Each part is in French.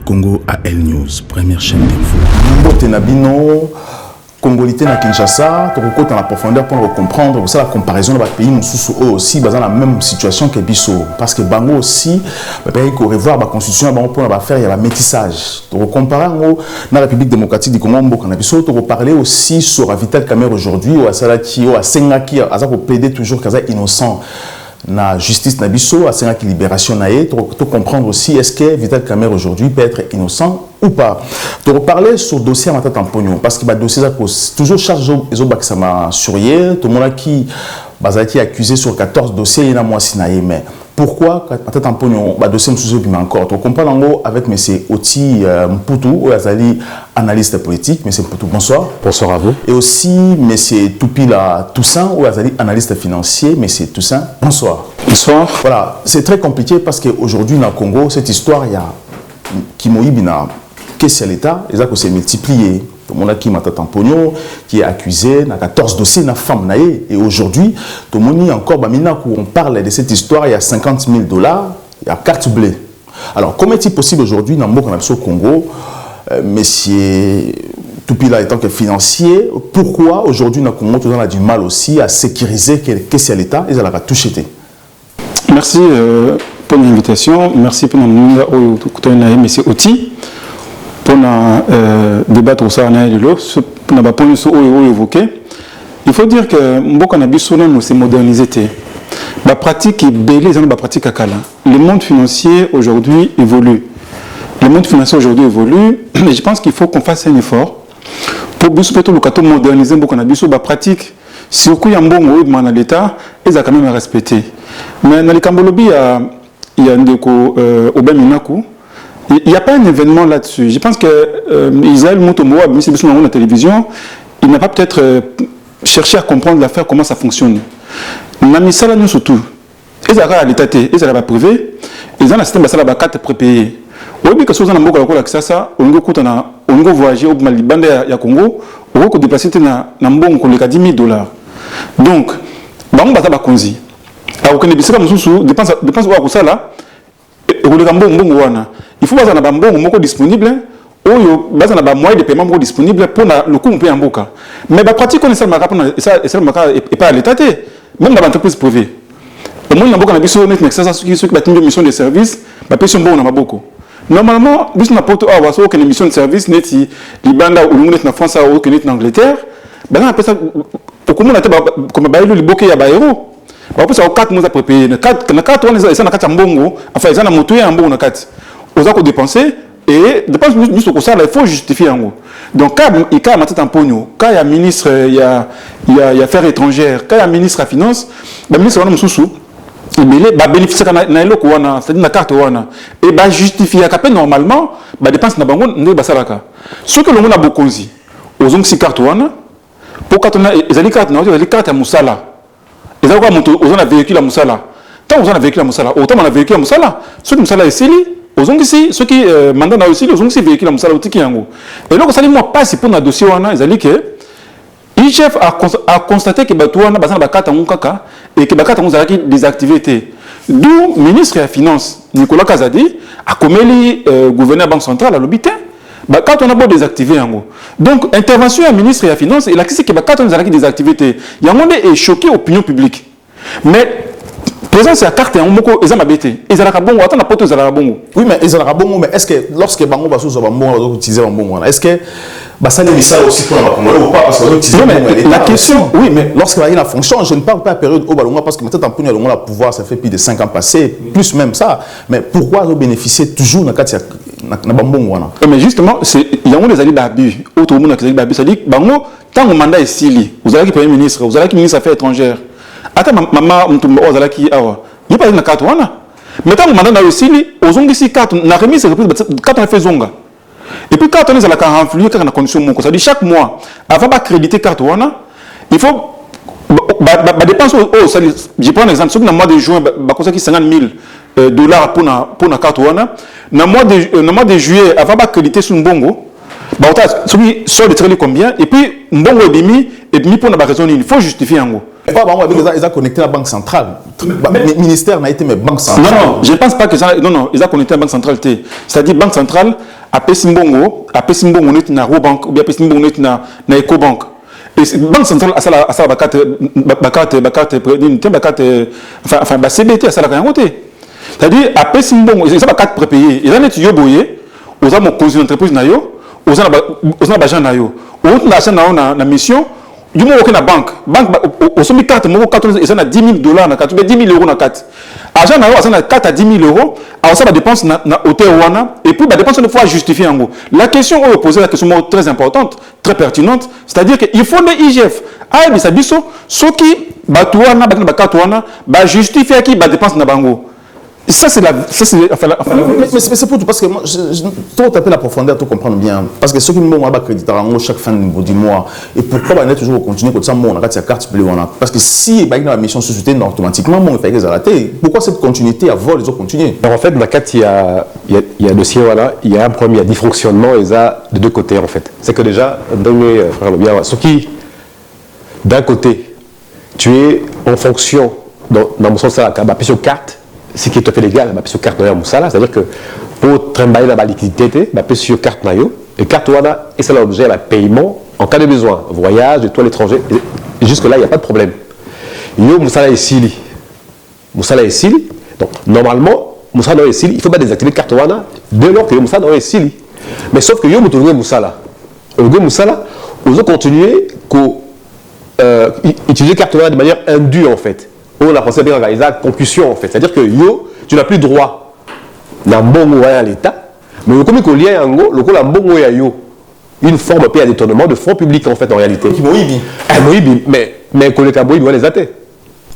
Congo à L News, première chaîne d'info. Mbote Nabino, Congolité na Kinshasa, tu recoutes dans la profondeur pour comprendre ça la comparaison de pays eux aussi dans la même situation que Bisso parce que Bango aussi pays qu'on revoir la constitution Bango pour faire il y a le métissage. Tu comparer dans la République démocratique du Congo Mboka na Bisso, tu parler aussi sur Vital Kamerhe aujourd'hui ou à Salati ou à Sengaki à ça pour plaider toujours kaza innocent. Na justice na biso, à Sengaki libération naé, tu comprendre aussi est-ce que Vital Kamerhe aujourd'hui peut être innocent ou pas. Tu reparler sur le dossier à Matata Mpogno parce que le dossier toujours charge les autres qui sont surveillés, tout le monde qui est accusé sur 14 dossiers, il y en a moins sinaé, mais pourquoi Matata Mpogno le dossier est encore. Tu comprends avec M. Oti Mputu, Azali analyste politique, M. Mputu, bonsoir. Bonsoir à vous. Et aussi M. Toupila Toussaint, Azali analyste financier, M. Toussaint, bonsoir. Bonsoir. Voilà, c'est très compliqué parce qu'aujourd'hui dans le Congo, cette histoire, il y a Kimoïbina, qu'est-ce que l'État, et ça s'est multiplié. Tout le monde a qui Matata Mpogno, qui est accusé, dans 14 dossiers, dans femme naïe. Et aujourd'hui, tout le monde encore, on parle de cette histoire, il y a $50 000, il y a carte bleue. Alors, comment est-il possible aujourd'hui, dans le Congo, monsieur Toupila étant que financier, pourquoi aujourd'hui, dans le Congo, tout le monde a du mal aussi à sécuriser qu'est-ce que l'État, et ça l'a tout jeté. Merci pour l'invitation, merci pour monsieur Oti. Pour débattre sur évoqué. Il faut dire que Mboka na biso nous c'est modernisé. La pratique est belle, la pratique à Kala. Le monde financier aujourd'hui évolue. Le monde financier aujourd'hui évolue, mais je pense qu'il faut qu'on fasse un effort pour moderniser Mboka na biso la pratique. Surtout il y a un bon dans l'État, ils ont quand même à respecter. Mais dans les Cambolobi, il y a un déco Obeminaku. Il n'y a pas un événement là-dessus. Je pense que Israël Moutomo, même si c'est la télévision, il n'a pas peut-être cherché à comprendre l'affaire, comment ça fonctionne. On a mis ça là, nous surtout. Ils ont à l'État, ils ont à la privée, ils ont un système de la carte prépayée. Au bout que ça, on a voyagé au Malibande à Congo, on a déplacé dans $10 000. Donc, on va faire konzi. Alors, on a dépense pour ça là, il faut avoir un bon disponible ou un moyen de paiement disponible pour le coût en boca. Mais la pratique, on est ça et pas à l'État, même dans l'entreprise privée. Au moins, on a besoin de une mission de service, la pression est beaucoup. Normalement, si on a une mission de service, si Libanda ou en France ou en Angleterre, on a ça comme le bloqué à Baïro. Parce que 4 mois à préparer, 4 ans, ils ont 4 mbongo, enfin ils ont moto en bon 4. Ils ont dépensé et dépense juste pour ça, il faut justifier en gros. Donc quand il y a Matata Mpogno, quand il y a ministre, il y a affaires étrangères, quand il y a ministre à finance, le ministre va nous sous. Il va bénéficier de c'est-à-dire la carte wana et va justifier qu'après normalement, la dépense na bango ne basalaka. Ce que l'on a beaucoup dit, aux ongs si carte wana, pour quand on a les cartes à Moussala. Ils ont un véhicule à Moussala. Quand on a un véhicule à Moussala, autant on a un véhicule à Moussala. Ceux qui Moussala ici, ceux qui mandat aussi, ils ont aussi véhicule à Moussala au Tikiango. Et donc, ça dit moi pas si pour un dossier, ils ont dit que l'IGF a constaté que Batouana a une carte à Moukaka et que Bakata a des activités. D'où le ministre des Finances, Nicolas Kazadi, a commis le gouverneur de la Banque centrale à l'hôpital. Quand on a beau désactiver en gros. Donc, intervention du ministre des Finances, il a dit que quand on a désactivé, il y a un monde est choqué l'opinion publique. Mais, présence à carte, ils ont m'habité. Ils ont bon, attends, la pote, ils ont bon. Oui, mais ils ont bon, mais est-ce que lorsque Bango va sous bon, utiliser un bon, est-ce que ça n'est ça aussi pour ou pas parce que la question, oui, mais lorsque la fonction, je ne parle pas à la période au Balonga parce que maintenant, on a le pouvoir, ça fait plus de 5 ans passés, plus même ça. Mais pourquoi bénéficier toujours dans le cas de mais justement, il y a des alliés d'abus. Autre monde qui d'abus, ça dit que tant que mandat est sili, vous avez qui Premier ministre, vous avez qui ministre des Affaires étrangères. Attends, maman, vous avez qui il n'y a pas de carte. Mais tant que mandat est sili, aux ongs ici, carte, on a remis ces reprises, carte on a fait zonga. Et puis quand on est à la carte influée, quand on a condition mon ça dit chaque mois, avant d'accréditer carte il faut dépenser je prends un exemple, sur le mois de juin, il y a 50 000 $ pour la carte. Dans le mois de juillet, avant d'accréditer sur le bongo, Bah, celui soit de tirer combien, et puis, bon, et puis, pour la raison, il faut justifier en gros. Ils ont connecté la banque centrale. Le ministère n'a été mais banque centrale. Non, je ne pense pas que ça. Non, ils ont connecté la banque centrale. C'est-à-dire, banque centrale, à Pessimbongo, on est dans Robank, ou bien Pessimbongo, on est dans Ecobank. Et banque centrale, à ça, la carte, enfin, CBT, à ça, la côté. C'est-à-dire, à Pessimbongo, ils ont la carte prépayée. Ils ont été yoboyés, ils ont mon cause d'entreprise, ils ont l'argent, ils ont l'argent dans la mission. Du moins, aucune banque, au sommet carte, ils ont 10 000 dollars, 10 000 euros dans la carte. Argent, ils ont 4 à 10 000 euros, alors ça va dépenser dans l'hôtel Wana, et puis la dépense une fois justifiée en gros. La question, on va poser la question très importante, très pertinente, c'est-à-dire qu'il faut le IGF. Ah, mais ça dit ce qui, justifier qui dépense dans bango. Ça, c'est mais c'est pour tout, parce que moi, je dois taper la profondeur, tout comprendre bien. Parce que ceux qui m'ont accrédité chaque fin du mois, et pourquoi on est toujours continuer comme ça, on a carte bleue, parce que si il y a une mission société, automatiquement, on fait des arrêtés. Pourquoi cette continuité à voir les autres continuer? Alors en fait, dans la carte, il y a un dossier, voilà, il y a un problème, il y a dysfonctionnement, et ça, de deux côtés, en fait. C'est que déjà, ce qui, d'un côté, tu es en fonction, dans mon sens, ça, sur carte, ce qui est tout à fait légal, sur carte de Moussala, c'est-à-dire que pour travailler la liquidité, sur carte nayo, et carte wana, et c'est l'objet de paiement en cas de besoin, voyage, étoile étranger, et jusque-là, il n'y a pas de problème. Yo, Moussala est Sili. Moussala est Sili. Donc, normalement, Moussala est Sili, il ne faut pas désactiver carte wana dès lors que Moussala est Sili. Mais sauf que yo, Moussala, on doit continuer à utiliser carte wana de manière indue, en fait. On a pensé bien à la concussion en fait. C'est-à-dire que yo, tu n'as plus droit dans bon à l'État, mais comme il y a un go, le bon à yo, une forme de détournement de fonds publics en fait en réalité. Mais que le Caboï doit les athées.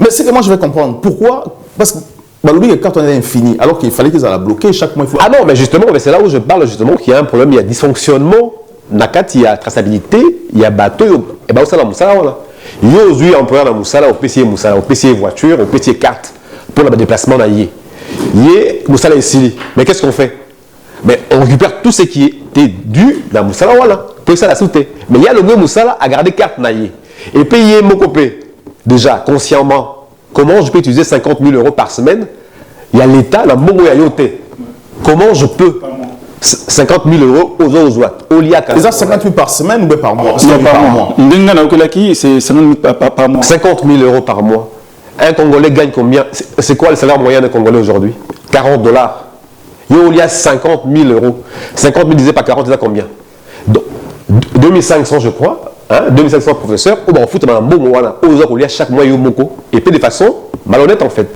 Mais c'est que moi je vais comprendre. Pourquoi? Parce que le carte est infini, alors qu'il fallait qu'ils aient la bloquer chaque mois. Ah non, mais justement, c'est là où je parle justement qu'il y a un problème, il y a dysfonctionnement. Il y a traçabilité, il y a bateau, et bien ça là, voilà. Il y a aujourd'hui employeur dans Moussala, au PC voiture, au PC carte pour le déplacement dans Yé. Yé, Moussala est Sili. Mais qu'est-ce qu'on fait? Mais on récupère tout ce qui était dû dans Moussala, voilà. Pour ça la sauter. Mais il y a le gars Moussala à garder carte dans Yé. Et payer mon copé, déjà, consciemment, comment je peux utiliser 50 000 euros par semaine? Il y a l'État, la Mongo Yayoté. Comment je peux 50 000 euros aux autres. Ils ont 50 000 par semaine ou par mois? Non, par mois. C'est 50 000 par mois. 50 000 euros par mois. Un Congolais gagne combien? C'est quoi le salaire moyen d'un Congolais aujourd'hui? 40 dollars. Il y a 50 000 euros. 50 000 divisé par 40, c'est combien? 2500, je crois. Hein? 2500 professeurs. On va en foutre un bon mois. Aux autres, il y a chaque mois, il y a un moko. Et puis de façon malhonnête en fait.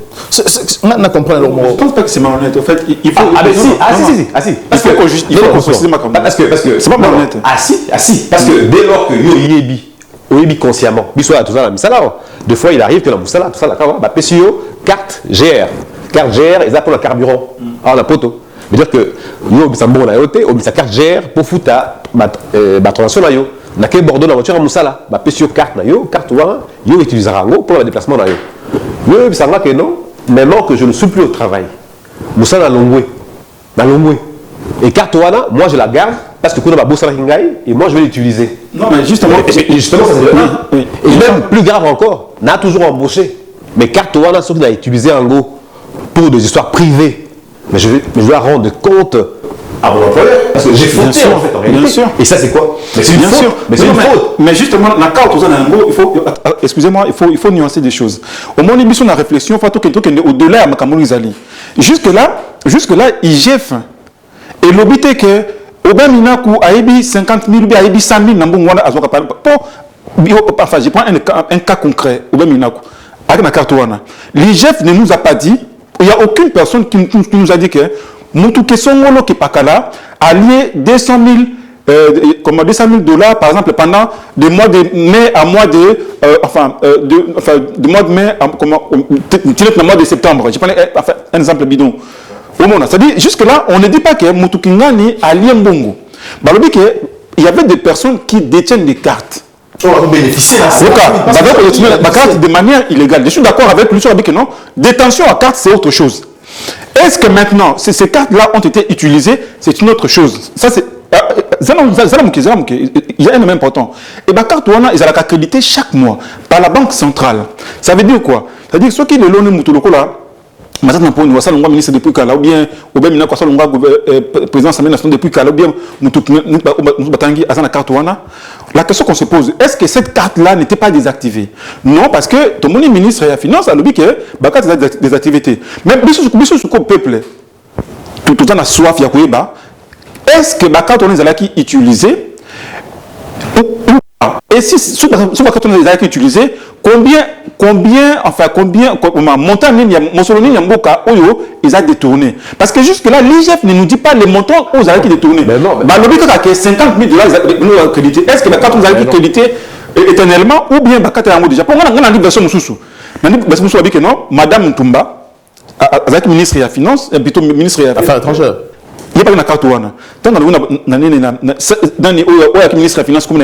On comprend le mot. Je ne pense pas que c'est malhonnête. En fait, il faut. Si. Parce il faut préciser ma campagne. Parce que c'est pas malhonnête. Si. Parce que dès lors que yo yebi consciemment, biso tout ça la misala. Deux fois il arrive que la musala tout ça la carte, PCO carte GR. Carte GR, ils appellent le carburant. Alors la poteau. Veut dire que yo bisa bon na yoté, o bisa carte GR pour fouta transaction na yo. Na ke Bordeaux la voiture en musala, PCO carte na yo, carte wa yo utilisera pour le déplacement na yo. Yo bisa nga que non, maintenant que je ne suis plus au travail. Musala na longwe. Et carte wana, moi je la garde parce que quand on va bosser et moi je vais l'utiliser. Non mais justement, ça c'est oui. Et même plus grave encore, on a toujours embauché. Mais carte wana, sauf qu'il a utilisé en gros pour des histoires privées. Mais je dois rendre compte à mon employeur parce que j'ai fauté en fait en réalité. Bien sûr. Et ça c'est quoi? Mais c'est une faute. Mais c'est une faute. Mais justement, la carte il faut, excusez-moi, il faut nuancer des choses. Au moins l'émission de la réflexion, il faut au-delà de Cameroun Zali. Jusque là, IGF. Et l'obité que Obaminaku a ébi 50 000 ou a ébi 100 000 Nambouana Azoka. Enfin, je prends un cas concret. Obaminaku, avec ma carte Wana. L'IGF ne nous a pas dit, il n'y a aucune personne qui nous a dit que Moutou Songolo qui Pakala a lié 200 000 dollars, par exemple, pendant des mois de mai à mois de. De mois de mai à mois de septembre. Je prends un exemple bidon. C'est-à-dire, jusque-là, on ne dit pas que Moutoukingani a lié Mbongo. Il y avait des personnes qui détiennent des cartes. On va bénéficier de la carte de manière illégale. Je suis d'accord avec lui sur que non. Détention à carte, c'est autre chose. Est-ce que maintenant, ces cartes-là ont été utilisées, c'est une autre chose. Ça, il y a un élément important. Et la carte wana ils ont accrédité chaque mois par la banque centrale. Ça veut dire quoi? Ça veut dire ceux qui le loin mutuloko là, maintenant pour nous ça l'on ministre depuis kala ou bien mina quoi ça l'on président de l'Assemblée nationale depuis kala ou bien batangi azana carte wana. La question qu'on se pose, est-ce que cette carte-là n'était pas désactivée? Non, parce que tout le monde est ministre de la Finance a lobby que la carte est désactivée. Même si le peuple, tout le temps a soif, il y a quoi, est-ce que la carte on est utilisée ou pas? Et si la carte on est utilisée, combien, montant ils ont détourné? Parce que jusque-là, l'IGF ne nous dit pas les montants où ils ont détourné. Mais non, mais... lobby que 50 000 $, nous avons crédité. Est-ce que la carte nous a crédité éternellement ou bien la carte est en mode déjà? Pour moi, on a dit version Moussoussou. On a dit que non, Madame Ntumba, avec le ministre de la Finance, plutôt ministre de Affaires étrangères. Il n'y a pas de carte ouana. Tant que dans le ministre de la Finance, comme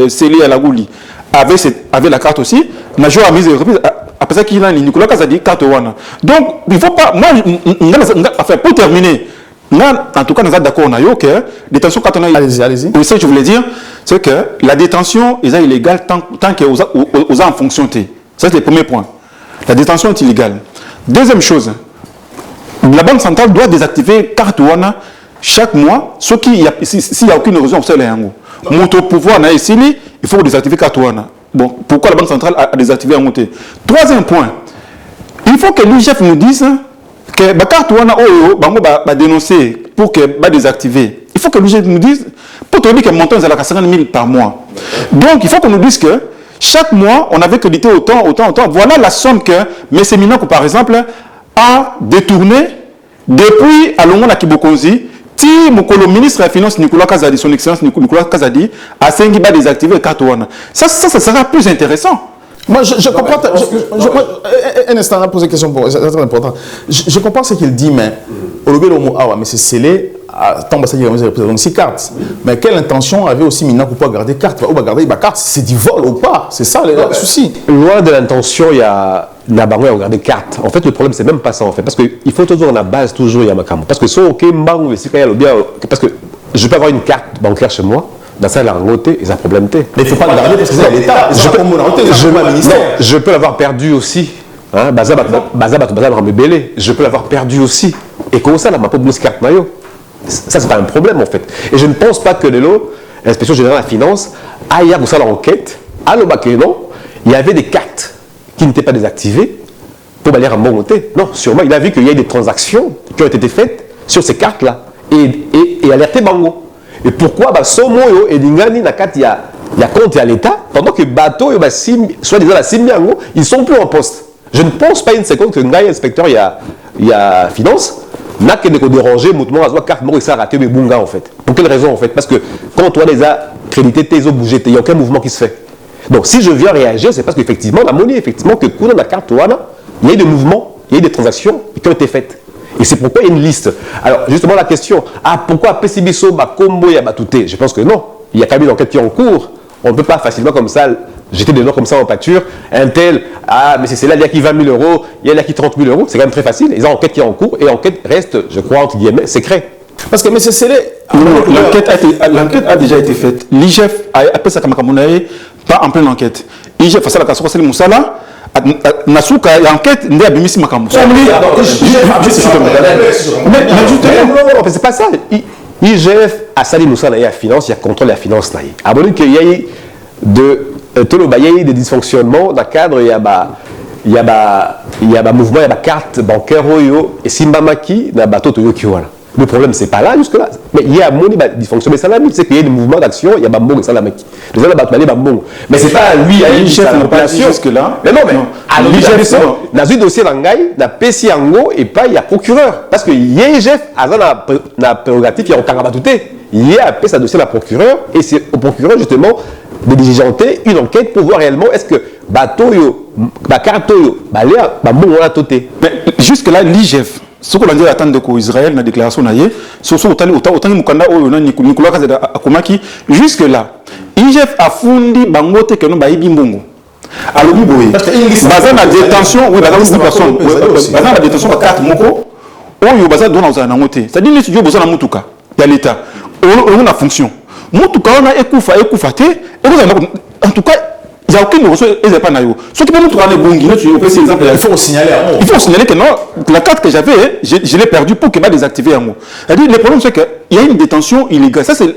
Célie Alagouli, avait la carte aussi, on a joué à mise de reprise. Après ça, qu'il a Nicolas Kazadi, carte ouana. Donc, il ne faut pas. Moi, pour terminer, en tout cas, nous sommes d'accord, que la détention, quand on a. Allez-y. Oui, ça, je voulais dire, c'est que la détention est illégale tant qu'elle est en fonction. Ça, c'est le premier point. La détention est illégale. Deuxième chose, la Banque centrale doit désactiver carte ouana chaque mois, s'il n'y a aucune raison pour cela. Mon pouvoir, il faut désactiver carte ouana. Bon, pourquoi la Banque centrale a désactivé un monté? Troisième point, il faut que l'IGF nous dise que la carte ouana va dénoncer pour que va désactiver. Il faut que l'IGF nous dise, pour te dire que le montant est à 50 000 par mois. Donc, il faut qu'on nous dise que chaque mois, on avait crédité autant. Voilà la somme que M. Minako, par exemple, a détourné depuis à Longo Kibokonzi, le ministre de la Finance Nicolas Kazadi, son excellence Nicolas Kazadi, a désactivé le carte ouana. Ça sera plus intéressant. Moi, je comprends. Un instant, on a posé une question, c'est très important. Je comprends ce qu'il dit, mais au lieu de mais c'est scellé, tant que ça représente 6 cartes. Mais quelle intention avait aussi Mina pour pouvoir garder carte? Ou garder ma carte, c'est du vol ou pas? C'est ça le souci. Loin de l'intention, il y a la banque à regarder carte. En fait, le problème, c'est même pas ça, en fait. Parce qu'il faut toujours, la base, toujours, il y a ma carte. Parce que si parce que je peux avoir une carte bancaire chez moi, dans ça, la rangoté, et ça problème. Mais il ne faut pas le garder parce que c'est l'État. Je peux l'avoir perdu aussi. Je peux l'avoir perdu aussi. Et comment ça, là, ma pauvre carte maillot? Ça, c'est pas un problème, en fait. Et je ne pense pas que l'inspection générale de la finance aille pour ça l'enquête. À l'Obakénon, il y avait des cartes qui n'étaient pas désactivées pour aller en bon côté. Non, sûrement, il a vu qu'il y a des transactions qui ont été faites sur ces cartes-là et alerté Bango. Et pourquoi Somo et Lingani, il y a compte à l'État, pendant que Bateau, soit disant la Simiango, ils ne sont plus en poste. Je ne pense pas une seconde que Ngaï, inspecteur, il y a finance, n'a qu'à déranger, moutement, à carte, et ça a raté mes bunga en fait. Pour quelle raison en fait? Parce que quand on les a crédités, ils ont bougé, il n'y a aucun mouvement qui se fait. Donc si je viens réagir, c'est parce qu'effectivement, la monnaie, effectivement, que quand on a la carte, il y a eu des mouvements, il y a eu des transactions qui ont été faites. Et c'est pourquoi il y a une liste. Alors, justement, la question, pourquoi PCBSO, Combo, il y a Batouté? Je pense que non. Il y a quand même une enquête qui est en cours. On ne peut pas facilement comme ça jeter des noms comme ça en pâture. Un tel, mais c'est là, il y a qui 20 000 €, il y a qui 30 000 €. C'est quand même très facile. Ils ont une enquête qui est en cours et l'enquête reste, je crois, entre guillemets, secret. Parce que, mais c'est scellé. L'enquête a déjà été faite. L'IGF a appelé ça comme pas en pleine enquête. L'IGF a fait la casse sur Moussala. Nasuka l'enquête n'est pas bimisi makambo. Mais c'est pas ça. IGF a sali Moussala et la finance, il y a contrôle la finance là. Abonné qu'il y a eu des dysfonctionnements dans le cadre, il y a mouvement, il y a carte bancaire et Simbamaki dans bateau Toyoki. Le problème, c'est pas là jusque-là. Mais il y a un dysfonction. Mais ça c'est qu'il y a des mouvements d'action, il y a Bambong et Salamaki. Les gens battent Bambong. Mais c'est pas lui, l'IGF n'a pas dit jusque-là. Mais non, mais à l'IGF, dans un dossier d'Angaï, dans PC Ango, et pas il y a procureur. Parce que l'IGF a la prérogative, il y a un Karabatouté. Il y a appelé sa dossier à la procureur, et c'est au procureur justement de diligenter une enquête pour voir réellement est-ce que Batoyo, Bakartoyo, Bambong ou la Toté. Mais jusque-là, l'IGF. Ce qu'on a dit à Israël, dans la déclaration, Nicolas Akomaki, jusque-là, IGF a fondé Bangote que nous baïbi mbongo. Alors, basé la détention, oui, basé la détention de 4 moko, ou basé dans un angote. C'est-à-dire que les studios besoin de Moutuka, il y a l'État, on a fonction. Moi, tout cas, on a écouffé, en tout cas, il n'y a aucune ressource, ils n'ont pas naïo. Ce qui peut nous trouver bon, il faut signaler à moi. il faut signaler que non, la carte que j'avais, je l'ai perdue pour qu'elle va désactiver à moi. Le problème, c'est qu'il y a une détention illégale. Ça, c'est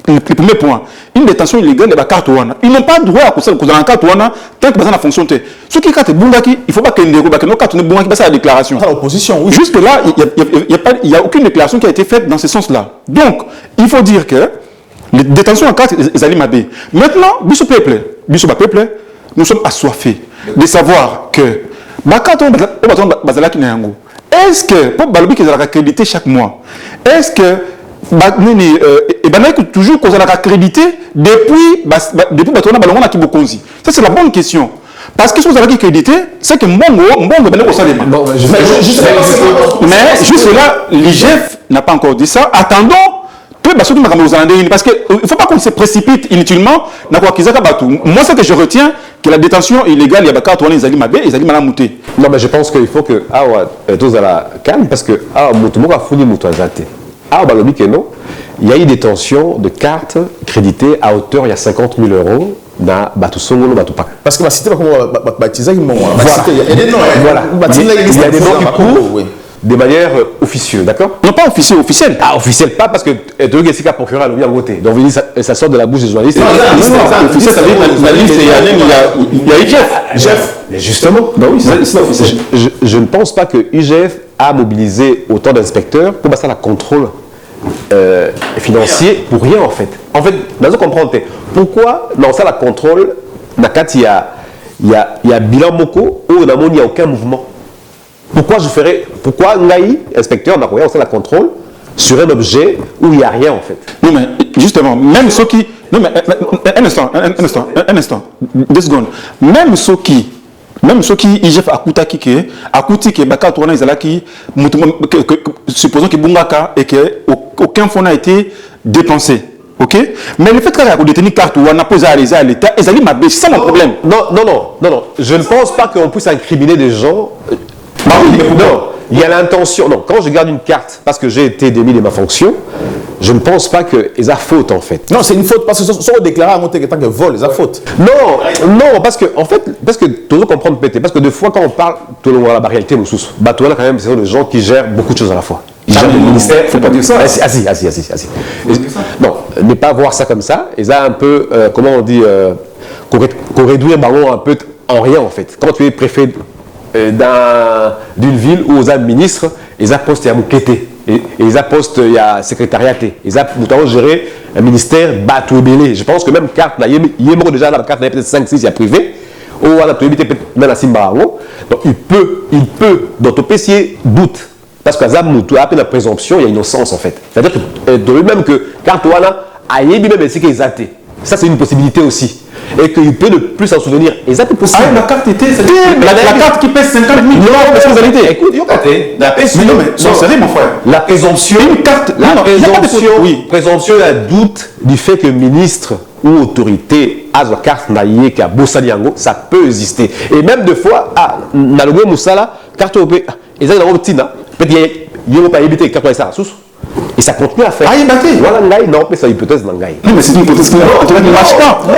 le premier point. Une détention illégale de la carte Ouana. Ils n'ont pas le droit à cause de la carte Ouana tant que ça n'a fonctionné. Ce qui est carte Bungaki, il ne faut pas qu'il y ait une carte Bungaki, c'est la déclaration. L'opposition, oui. Jusque-là, il n'y a aucune déclaration qui a été faite dans ce sens-là. Donc, il faut dire que les détentions en carte, ils allaient m'aber. Maintenant, Bissou Peuple, nous sommes assoiffés de savoir que est-ce que, pour Balobi qui est accrédité chaque mois, est-ce que toujours qu'on a accrédité depuis Batona Balonga qui Bokonzi? Ça, c'est la bonne question. Parce que si vous avez accrédité, c'est que Mbongo venait au salaire. Mais juste là, l'IGF n'a pas encore dit ça. Attendons. Parce qu'il ne faut pas qu'on se précipite inutilement. Moi, ce que je retiens, que la détention illégale, il y a des gens qui mabé, ils ont mouté. Non, mais je pense qu'il faut que tous à la calme, parce que il y a eu détention de cartes créditées à hauteur il y a 50 000 euros dans Batusongolo Batupak. Parce que ma cité, comme baptisé, il y a des noms. Voilà. Il y a des noms qui courent de manière officieuse, d'accord? Non, pas officiel. Ah, officiel, pas parce que tu veux que c'est qu'à procurer à l'objet en côté. Donc, ça sort de la bouche des journalistes. Non, officiel, ça veut dire la liste, il y a IGF. Mais justement, je ne pense pas que IGF a mobilisé autant d'inspecteurs pour passer à la contrôle financier pour rien en fait. En fait, dans ce comprendre, pourquoi dans ça la contrôle, il y a bilan Moko où il n'y a aucun mouvement. Pourquoi Ngaï, inspecteur, n'a rien la contrôle sur un objet où il n'y a rien en fait? Non mais justement, même ceux qui... Non mais un instant, 2 secondes. Même ceux qui IGF Akutaki que Baka Tourana Izalaki, supposons que Bungaka et que aucun fonds n'a été dépensé. Ok? Mais le fait qu'on a détenu carte ou on a posé à l'État, c'est ça mon problème. Non. Je ne pense pas qu'on puisse incriminer des gens. Non, il y a l'intention. Non, quand je garde une carte parce que j'ai été démis de ma fonction, je ne pense pas qu'ils ont faute en fait. Non, c'est une faute parce que si on déclare à monter que tant que vol, ils ont faute. Non, parce que en fait, tout le monde comprend péter. Parce que des fois, quand on parle, tout le monde a la réalité, nous sous. Batoula, quand même, c'est des gens qui gèrent beaucoup de choses à la fois. Ils gèrent le ministère. Faut pas dire ça. Assis. Non, ne pas voir ça comme ça. Ils ont un peu, comment on dit, qu'on réduit un ballon un peu en rien en fait. Quand tu es préfet d'une ville où ils ont ministre, ils ont poste à Moukete, et ils ont poste à secrétariaté, ils ont géré un ministère Batouébélé. Je pense que même carte, il y a déjà la carte, peut-être 5-6, il y a privé, ou on a peut-être même à Simbarango. Donc il peut, dans ton PC, doute. Parce que après la présomption, il y a innocence en fait. C'est-à-dire que de même que carte Ouana, a même ainsi qu'ils athées. Ça, c'est une possibilité aussi. Et qu'il peut ne plus s'en souvenir. Et ça, c'est possible. Ah, la carte était. La carte qui pèse 50 000 euros, parce que vous allez dire. Écoute, non, mais c'est sérieux, mon frère. La présomption. Une carte. Présomption, un doute du fait que ministre ou autorité a la carte naïe qui a Bossaliango, ça peut exister. Et même des fois, dans le Moussala, carte européenne, ils ont la routine. Peut-être qu'il n'y a pas évité carte naïe sous. Et ça continue à faire. Ah, il battait. Voilà, non, mais c'est une hypothèse d'Angaï. Non, mais c'est une hypothèse qui ne marche pas. Non,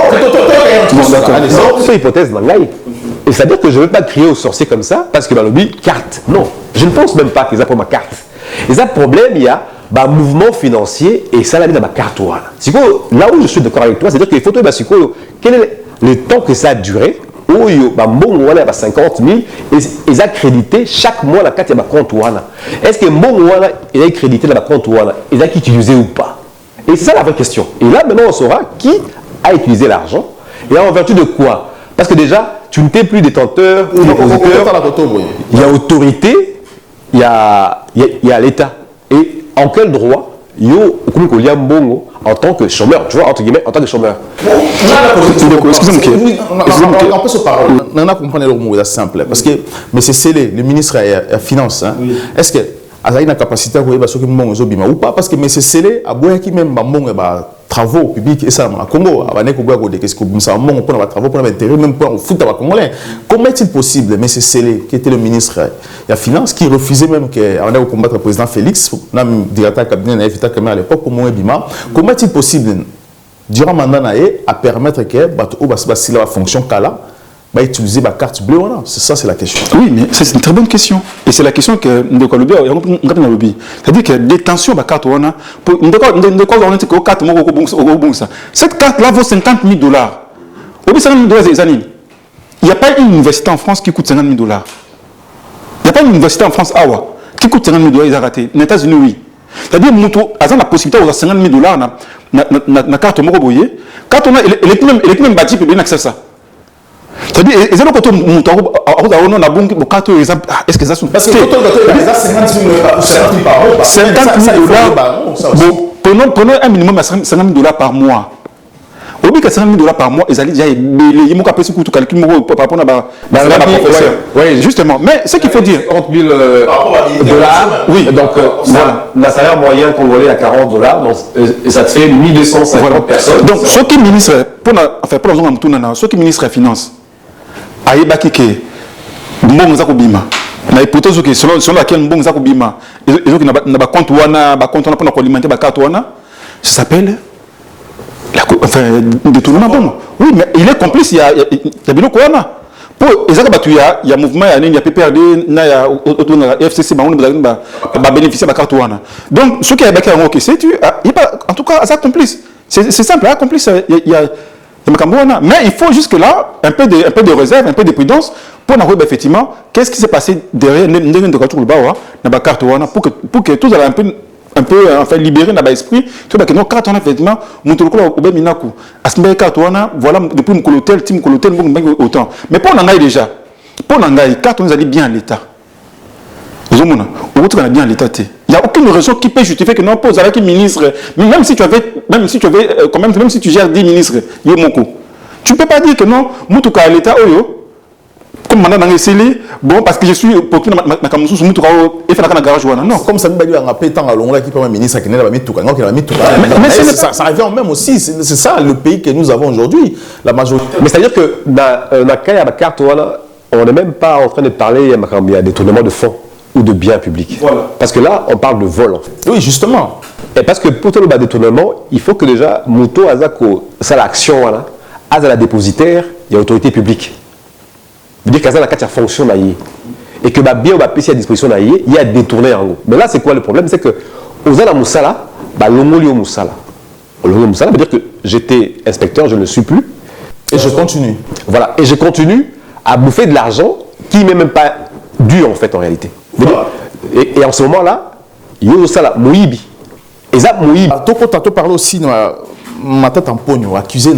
c'est une hypothèse d'Angaï. Et c'est-à-dire que je ne veux pas crier aux sorciers comme ça, parce que Balobi, carte. Non, je ne pense même pas qu'ils aient pour ma carte. Les problème, il y a un mouvement financier et ça l'a mis dans ma carte. Là où je suis d'accord avec toi, c'est-à-dire qu'il faut trouver quel est le temps que ça a duré. Où il y a 50 000 et ils ont crédité chaque mois la carte de ma compte. Est-ce que mon il a crédité la compte ils ont utilisé ou pas? Et c'est ça la vraie question. Et là maintenant on saura qui a utilisé l'argent et en vertu de quoi? Parce que déjà tu ne t'es plus détenteur ou dépositeur. Il y a autorité, il y a l'État. Et en quel droit il y a Mbongo en tant que chômeur, tu vois, entre guillemets, en tant que chômeur. On peut se parler. On a compris le mot, c'est simple. Parce que, mais c'est scellé, le ministre des Finances. Hein. Est-ce que, a une capacité à voir ce que Mbongo est ou pas? Parce que, mais c'est scellé, à boire qui même Mbongo travaux publics et ça, au Congo, à qu'est-ce que ça Mbongo pour les travaux, pour l'intérêt, même pour le foot à Congolais. Comment est-il possible, mais c'est scellé, qui était le ministre des Finances, qui refusait même qu'on ait combattre le président Félix, on a directeur cabinet à l'époque, comment est-il possible durant le mandat à permettre que la fonction Kala va utiliser la carte bleue. C'est ça, c'est la question. Oui, mais c'est une très bonne question. Et c'est la question que nous avons lobby. C'est-à-dire que détention de la carte, cette carte-là vaut 50 000 $. Au 50 000 $, il n'y a pas une université en France qui coûte 50 000 $. Il n'y a pas une université en France, qui coûte 50 000 $, ils ont raté. Les États-Unis, oui. C'est-à-dire que nous avons la possibilité d'avoir 50 000 $ dans la carte Moroboye. Quand on a, elle est même bâtie pour bien accès à ça. C'est-à-dire, et c'est là que nous avons carte est-ce que ça sont. Parce que quand on a 50 000 $ par mois, 50 000 $. Prenons un minimum de 50 000 $ par mois. Au bout de 50 000 $ par mois, ils allaient déjà il faut appeler ce coup de calcul par rapport à la professeure. Oui, justement. Mais ce qu'il faut dire. 30 000 $. Oui, donc le salaire moyen congolais à 40 $, et ça te fait 1250 personnes. Donc, ce qui est ministre, pour ce qui est ministre des Finances, Aïbaki Ke, Mbong Zakobima, na hypothèse que selon laquelle Mbong Zakobima, ils ont un compte pour alimenter la carte, ça s'appelle. Enfin, détournement bon. Oui, mais il est complice, il y a bien quoi là. Pour il y a mouvement, il y a PPRD, il y a FCC, il va bénéficier de la carte. Donc, ce qui est bien c'est en tout cas, ça complice. C'est simple, complice, il y a mais il faut jusque là un peu de réserve, un peu de prudence pour voir effectivement qu'est-ce qui s'est passé derrière la carte pour que tout aille un peu enfin libéré dans l'esprit tout que nos cartes on a effectivement montre au ben minaku asmbe carte voilà depuis mon hôtel team hôtel autant mais pour n'engager déjà pour n'engager carte on allait bien à l'état ils ont mon on a bien à l'état il y a aucune raison qui peut justifier que non pose avec un ministre même si tu avais quand même si tu gères 10 ministres yo moko tu peux pas dire que non mutuka à l'état oyo comme maintenant dans les bon parce que je suis pour tout ma camusou sur mutuka et faire la garage non comme ça nous a pétant à longue qui peut ministre qui n'est pas mis tout mais ça revient même aussi c'est ça le pays que nous avons aujourd'hui la majorité mais c'est à dire que dans la carte on n'est même pas en train de parler il y a détournement de fonds ou de biens publics parce que là on parle de vol en fait. Oui justement et parce que pour tout le détournement il faut que déjà Muto Azako ça l'action voilà à la dépositaire il y a autorité publique veut dire qu'à la carte fonction et que bien va passer à disposition il y a détourné en gros mais là c'est quoi le problème c'est que aux ala musala longolio musala veut dire que j'étais inspecteur je ne suis plus et je continue voilà et je continue à bouffer de l'argent qui n'est même pas dû en fait en réalité et en ce moment là il y a ça là moibi et ça moibi tu parles aussi de ma tête en pogno accusé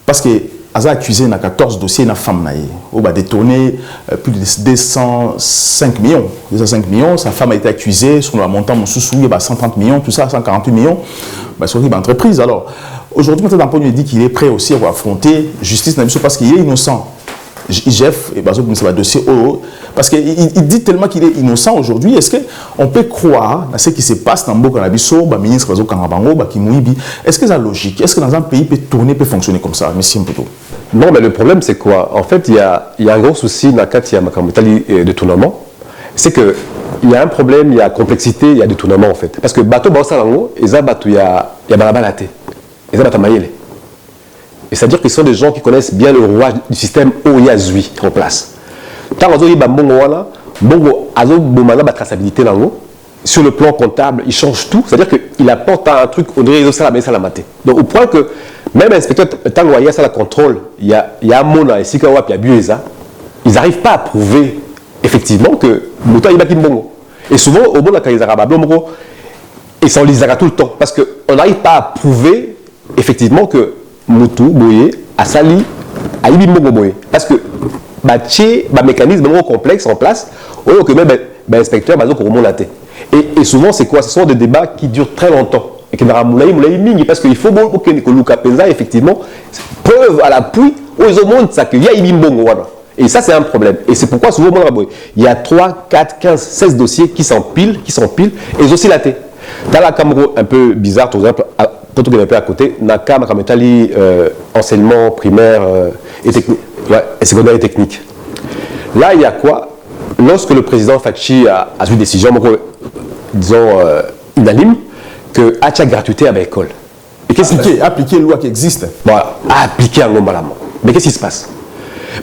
parce que Aza accusé dans 14 dossiers na femme naïe. On a détourné plus de 205 millions. 205 millions, sa femme a été accusée sur le montant mon sous 130 millions, tout ça 148 millions. Sur une entreprise. Alors aujourd'hui maintenant Dampogne dit qu'il est prêt aussi à affronter justice parce qu'il est innocent. IGF et ça va dossier parce qu'il dit tellement qu'il est innocent aujourd'hui. Est-ce qu'on peut croire à ce qui se passe dans le Canabiso, le ministre Bazo Karabango, Bakimouibi? Est-ce que c'est logique? Est-ce que dans un pays peut tourner, peut fonctionner comme ça? Merci un peu tout. Non, mais le problème c'est quoi? En fait, il y a un gros souci dans le cas de détournement. C'est qu'il y a un problème, il y a complexité, il y a détournement en fait. Parce que bateau Baosalango, il y a Balabalate, il y a Batamayele. Et c'est-à-dire qu'ils sont des gens qui connaissent bien le rouage du système OIAZUI en place. Tant que vous avez la traçabilité sur le plan comptable, il change tout. C'est-à-dire qu'il apporte un truc, on dirait que ça la maté. Donc au point que même l'inspecteur, tant qu'il y a ça la contrôle, il y a un mona et Sikawa puis il y a Bueza, ils n'arrivent pas à prouver effectivement que Mouta est Mbongo. Et souvent, au bon, quand ils arrivent et ça on les a tout le temps. Parce qu'on n'arrive pas à prouver effectivement que Moutou, Boye, Asali, Aïbi Mbongo Boye. Parce que un mécanisme complexe en place, ou que même l'inspecteur et souvent c'est quoi? Ce sont des débats qui durent très longtemps et qui n'ont parce qu'il faut que Luka Penza effectivement preuve à l'appui où ils ont ça qu'il y a Ibimbongo. Et ça c'est un problème. Et c'est pourquoi souvent il y a 3, 4, 15, 16 dossiers qui s'empilent et ils aussi la tête. Dans la Cameroun un peu bizarre, par exemple, pour tout un peu à côté, Naka Makametali enseignement primaire et technique. Ouais, et secondaire et technique. Là, il y a quoi? Lorsque le président Fachi a pris une décision, disons, unanime, que Hacha gratuité à l'école. Et qu'est-ce qui se passe? Appliquer la loi qui existe. Bon, à appliquer en normalement. Mais qu'est-ce qui se passe?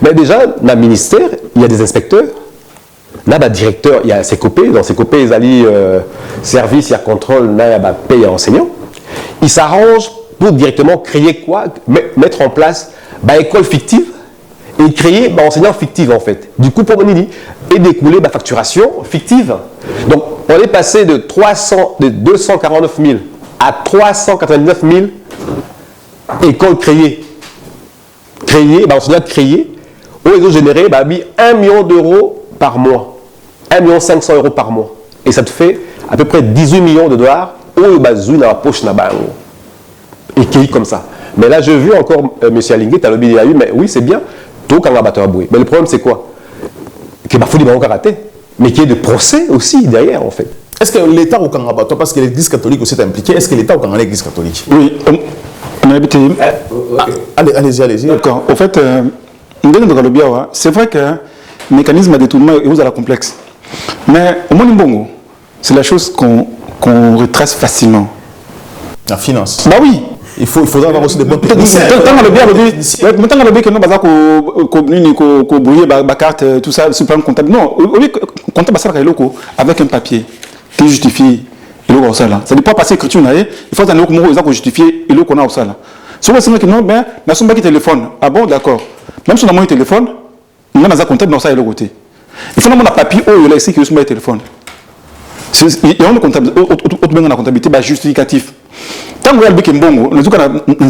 Mais déjà, dans le ministère, il y a des inspecteurs. Là, le directeur, il y a CECOPE. Dans CECOPE, ils allaient service, il y a contrôle, là, il y a paye enseignant. Ils s'arrangent pour directement créer quoi? Mettre en place école fictive et créer enseignant fictif en fait. Du coup, pour Monini, et découler facturation fictive. Donc, on est passé de 249 000 à 399 000 écoles créées. Enseignants créés, où ils ont généré 1 million d'euros par mois. 1 500 000 € par mois. Et ça te fait à peu près 18 millions de dollars où ils ont dans la poche. Et qui comme ça. Mais là, je vu encore M. Alingué, tu as lobby, mais oui, c'est bien. Tout quand on mais le problème, c'est quoi? Que il faut des karaté, mais qu'il y ait de procès aussi derrière, en fait. Est-ce que l'État au Kangabato, parce que l'Église catholique aussi est impliquée, est-ce que l'État au Kangabato est l'Église catholique? Oui, on a habité. Allez-y. D'accord. Au fait, c'est vrai que le mécanisme de détournement est à la complexe. Mais au moins, c'est la chose qu'on retrace facilement. La finance. Bah oui. Il faudra avoir aussi des bonnes techniciens. Tant le bien que nous avons brouillé la carte, tout ça, sur le plan comptable. Non, comptable avec un papier qui justifie le ça là. Ça ne peut pas passer écriture, il faut que justifier le qu'on a au ça là. Si on que non, ben, nous sommes pas qui téléphone. Ah bon, d'accord. Même si on a mon téléphone, nous avons un comptable dans ça et le côté. Il faut avoir un papier où il y a ici qui est sur le téléphone. Il y a une comptabilité justificatif. Tant que vous avez un bon, nous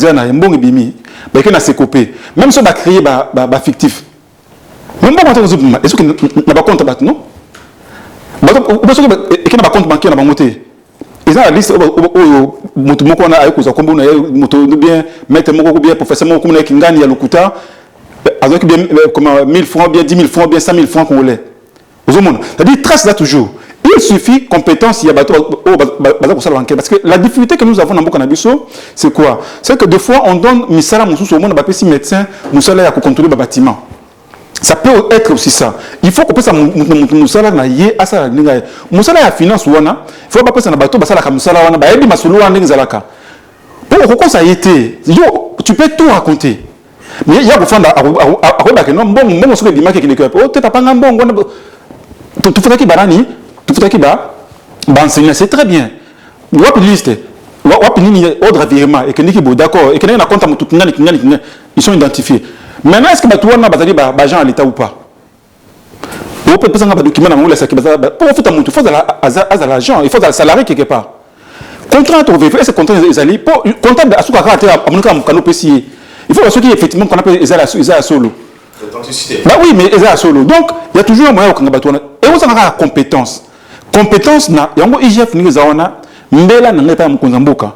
avons un bon bimi, il y a un CECOPE. Même si on a créé un fictif. Même pas quand on a est-ce que n'a pas compte non? Parce que il n'a pas compte bancaire n'a pas monté. Ils ont la liste où moko na ayo kuza kombo na moto bien mettre moko bien professeur moko na kingani ya lokuta avec bien comme 1000 francs bien 10 000 francs bien 5 000 francs congolais. C'est-à-dire trace là toujours. Il suffit compétence, il y a parce que la difficulté que nous avons dans le Bokanabissou, c'est quoi? C'est que des fois, on donne misala moussous au monde, si médecin, moussala à contrôler le bâtiment. Ça peut être aussi ça. Il faut que ça moussala na yé à ça moussala à finance ou ana. Il faut pas ça na bateau, basala comme moussala wana, ba ebi masolo wana ngzalaka. Pour que ça a été, tu peux tout raconter. Mais il y a des fois à non bon sur les bimacs qui ne connaissent pas. Oh, tu n'as pas un bon. Tu fais qui barani. C'est très bien. D'accord. Ils sont identifiés. Maintenant, est-ce que tu as des gens à l'État ou pas? Il faut l'argent, il faut un salarié quelque part. Contrat est-ce que contrat est comptable à il faut ceux qui effectivement qu'on appelle les solo. Bah oui, mais ils sont solo. Donc, il y a toujours un moyen où et on a la compétence. Compétence, il y a un IGF, nous avons mbela n'a pas mkonzamboka.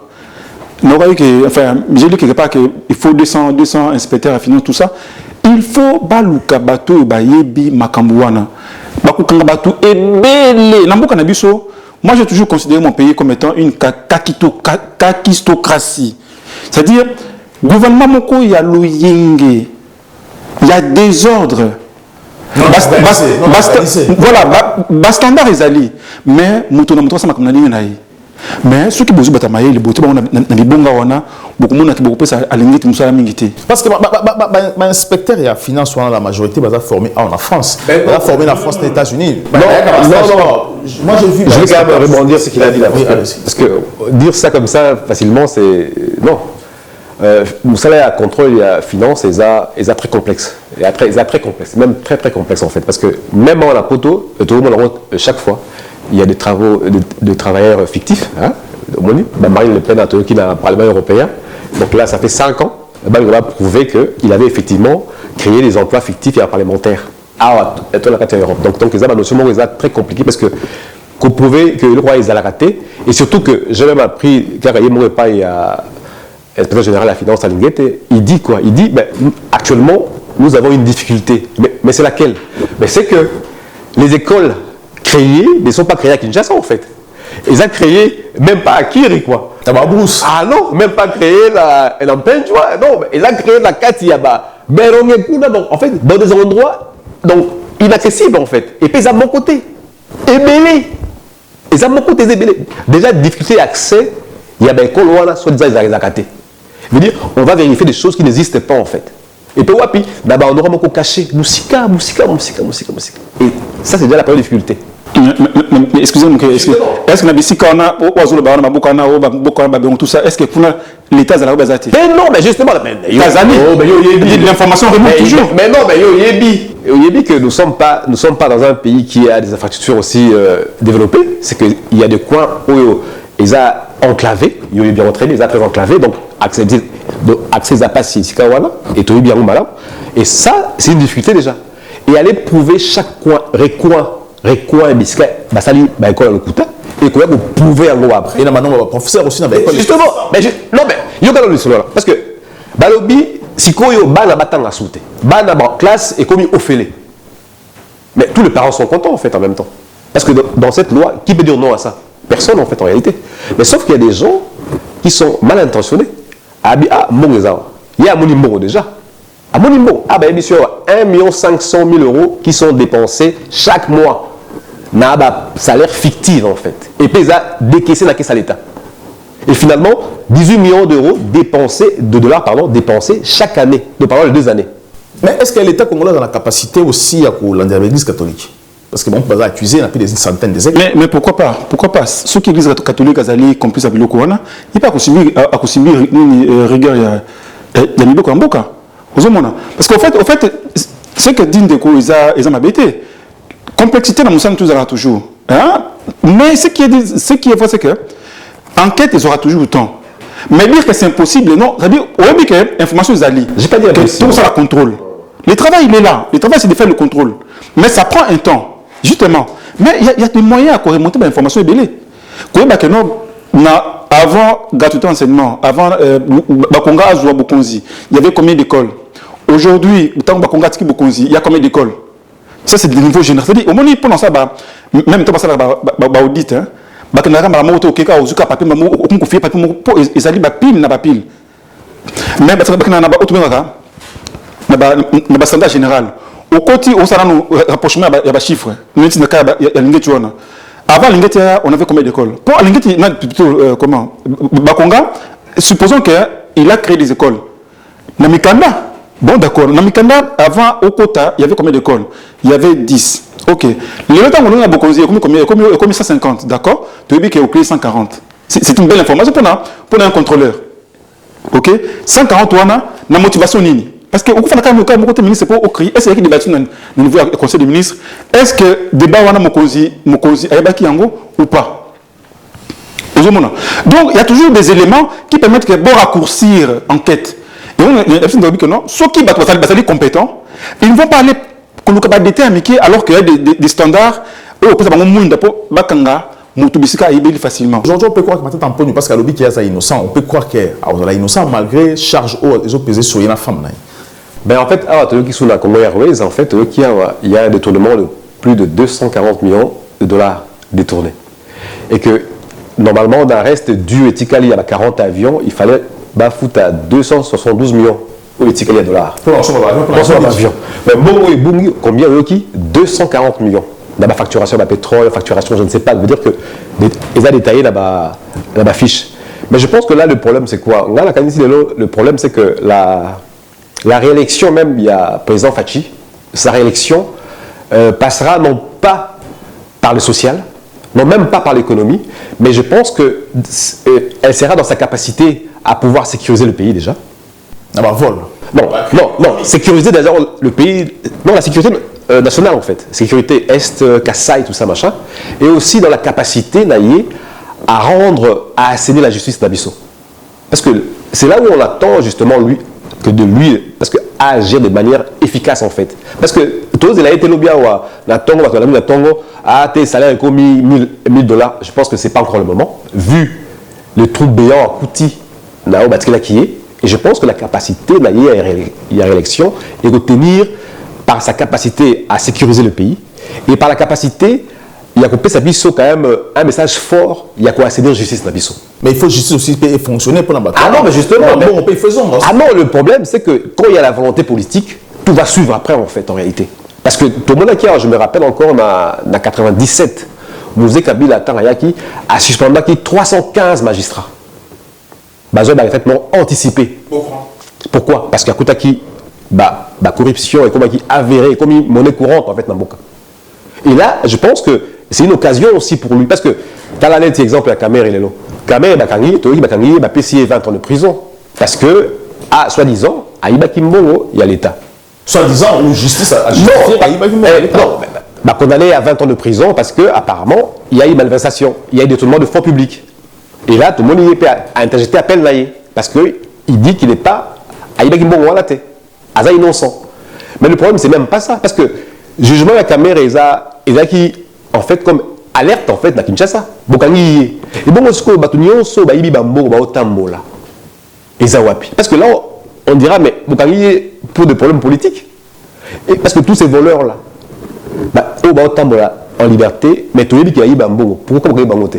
Enfin, j'ai lu quelque part qu'il faut 200 inspecteurs à finance, tout ça. Il faut baluka bato et bayebi makambuana. Bakukanga bato et belé. Namboka nabiso, moi j'ai toujours considéré mon pays comme étant une kakistocratie. C'est-à-dire, gouvernement moko ya loyenge. Il y a désordre. Voilà, standard est allé. Mais, mais ceux qui bossent batamaye, les bottes, on a des bons gawana, beaucoup de monde qui beaucoup ça à l'ingité, nous sommes l'ingité. Parce que inspecteur et la finance, la majorité, va formé en France. Va formé en France, les États-Unis. Non. Moi j'ai vu. Je vais quand même rebondir ce qu'il a dit là. Parce que dire ça comme ça facilement, c'est non. Moussala a contrôle, il y a finance, et ça très complexe. Et très complexe, même très complexe en fait. Parce que même en la poteau, tout le monde chaque fois, il y a des travaux de travailleurs fictifs. Hein, Marine Le Pen a qui dans le Parlement européen. Donc là, ça fait 5 ans. Il va prouver qu'il avait effectivement créé des emplois fictifs et parlementaires à toute la carte Europe. Donc ça, la notion est très compliquée parce que qu'on prouvait que le roi est à la raté. Et surtout que j'ai même appris, car il n'y a pas l'inspecteur général de la finance à Linguette, il dit quoi? Il dit, actuellement, nous avons une difficulté. Mais c'est laquelle? C'est que les écoles créées ne sont pas créées à Kinshasa, en fait. Ils ont créé, même pas à Kiri, quoi. Ah non, même pas créé en tu vois. Non, ils ont créé la Katiaba. Donc, en fait, dans des endroits inaccessibles, en fait. Et puis, ils ont mon côté. Ébélé. Ils ont mon côté ébélé. Déjà, difficulté d'accès Il y a des écoles soit disant ils ont veut dire, on va vérifier des choses qui n'existent pas en fait. Et puis, wapi, d'abord, on aura beaucoup caché. Moussika. Et ça, c'est déjà la première difficulté. Mais excusez-moi, est-ce que Nabisika, on a tout ça, est-ce que l'État a la basate? Mais non, mais justement, l'information remonte toujours. Mais non, mais Yebi que nous ne sommes pas dans un pays qui a des infrastructures aussi développées. C'est qu'il y a des coins où ils ont enclavé, ils ont bien entraîné, ils ont très enclavé, donc accès à passer et tout bien malin. Et ça, c'est une difficulté déjà. Et aller prouver chaque coin, recoin et biscuit, bah ça lui, bah école le couta et quoi vous pouvez en voir après. Et maintenant on va professeur aussi dans l'école. Justement, mais non mais il y a dans le solo là parce que balobi si koyo bana batanga souté, bana ba classe et comme au félé. Mais tous les parents sont contents en fait en même temps. Parce que dans cette loi, qui peut dire non à ça? Personne en fait en réalité. Mais sauf qu'il y a des gens qui sont mal intentionnés. Ah mon il y a mon numéro déjà. À mon niveau, ah ben, monsieur, 1 500 000 € qui sont dépensés chaque mois dans un salaire fictif en fait. Et puis, ils ont décaissé la caisse à l'État. Et finalement, 18 millions d'euros de dollars dépensés chaque année, pendant les 2 années. Mais est-ce que l'État congolais a la capacité aussi à l'enlever l'Église catholique? Parce que bon, on peut accuser, on a plus d'une centaine de siècles. Mais pourquoi pas? Pourquoi pas? Ceux qui l'Église catholique ont complice avec le Corona, ils ne peuvent pas subir une rigueur, il y a beaucoup en boca. Parce qu'en fait, ce que dit Ndeko, ils ont bêté. Complexité dans le monde, tout aura toujours. Hein? Mais ce qui est vrai, c'est que enquête, ils auront toujours le temps. Mais dire que c'est impossible, non. C'est-à-dire, on dit que l'information est allée. J'ai pas dit que tout ça la contrôle. Le travail, il est là. Le travail, c'est de faire le contrôle. Mais ça prend un temps, justement. Mais il y a des moyens à remonter l'information est belée. Avant gratuité enseignement, avant Bakonga Azua Bokonzi, il y avait combien d'écoles? Aujourd'hui, tant Bakonga Tiki Bokonzi, il y a combien d'écoles? Ça, c'est des niveaux généraux. C'est-à-dire, au moment où pendant ça, même temps, ça va audit, hein. Bakanara Maramoto, Keka, Ozuka, Papi, Mamou, Okun Kofi, Papi, Mamou, ils allaient pile, n'a pas pile. Mais Bakanara, Otumera, n'a pas standard général. Au côté, on s'en rapprochement, il y a des chiffres. Il y a l'ingétuana. Avant l'Ingetia, on avait combien d'écoles? Pour l'Ingetia, plutôt comment? Bakonga, supposons qu'il a créé des écoles. Namikanda, bon d'accord. Namikanda, avant Okota, il y avait combien d'écoles? Il y avait 10. Ok. Le temps où on a Bokonzi, il y a combien 150, d'accord? Tu veux dire qu'il y a au clé 140. C'est une belle information pour un contrôleur. Ok? 140, on a la motivation nini. Parce que, au fond, quand le ministre est pour est-ce qu'il y a des débats dans le niveau du Conseil des ministres? Est-ce que le débat est Mokonzi, ou pas? Donc, il y a toujours des éléments qui permettent de raccourcir l'enquête. Et on a l'impression que non, ceux qui sont compétents, ils ne vont pas aller alors qu'il y a des standards où on peut facilement. Aujourd'hui, on peut croire que maintenant, parce qu'à l'objet qui est innocent, on peut croire qu'il est innocent malgré charge où ils ont pesé sur une femme. Ben en fait, qui sont la Congo Airways, en fait, il y a un détournement de plus de 240 millions de dollars détournés. Et que normalement, dans le reste du Etikali, il y a 40 avions, il fallait foutre à 272 millions de dollars. Pour l'ensemble d'avions. Mais bon, combien 240 millions. Dans la facturation de pétrole, facturation, je ne sais pas, veut dire que ils ont détaillé dans la fiche. Mais je pense que là, le problème, c'est quoi? Le problème, c'est que la réélection, même, il y a le président Fachi, sa réélection passera non pas par le social, non même pas par l'économie, mais je pense qu'elle sera dans sa capacité à pouvoir sécuriser le pays déjà. Vol. Non, sécuriser d'ailleurs le pays, non, la sécurité nationale en fait, sécurité Est, Kassai, tout ça, machin, et aussi dans la capacité naïe à assainir la justice d'Abisso. Parce que c'est là où on attend justement parce que agir de manière efficace en fait. Parce que tous il a été lobby la Tongo, tes salaires comme 1000 $, je pense que c'est pas encore le moment, vu le trou béant à Kouti, et je pense que la capacité il y a réélection et de tenir par sa capacité à sécuriser le pays et par la capacité il y a coupé Sabisso quand même un message fort, il y a quoi assainir la justice Nabisso. Mais il faut justice aussi fonctionner pour la bataille. Ah non, mais justement. On peut faisons. Ah non, le problème c'est que quand il y a la volonté politique, tout va suivre après en fait en réalité. Parce que tout le monde qui je me rappelle encore dans 97, Mouzé Kabila Tangayaki a suspendu 315 magistrats. besoin d'un traitement anticipé. Pourquoi? Parce qu'il y a qui la corruption et comme qui avérée, comme une monnaie courante en fait dans Mboka. Et là, je pense que c'est une occasion aussi pour lui parce que dans la lettre exemple à Kamer il est là. Kamer Bakangi, Tori Bakangi, va payer 20 ans de prison parce que soi-disant à Ibakimbongo, il y a l'État. Soi-disant, ou justice à justifier à Ibakimbongo. Non, condamné à 20 ans de prison parce qu'apparemment, il y a eu malversation, il y a eu détournement de fonds publics. Et là, tout le monde y a interjeté appel naïe parce qu'il dit qu'il n'est pas à Ibakimbongo à la tête, à innocent. Mais le problème, c'est même pas ça parce que le jugement de la caméra est qui, en fait, comme alerte en fait, dans Kinshasa. Bokangi. Et bon, ce que Batunio, so, Baibi Bambo, Baotambola. Et Zawapi. Parce que là, on dira, mais Bokangi, pour des problèmes politiques. Et parce que tous ces voleurs-là, en liberté, mais tout le monde qui a eu Bambo. Pourquoi Bokangi Bambote?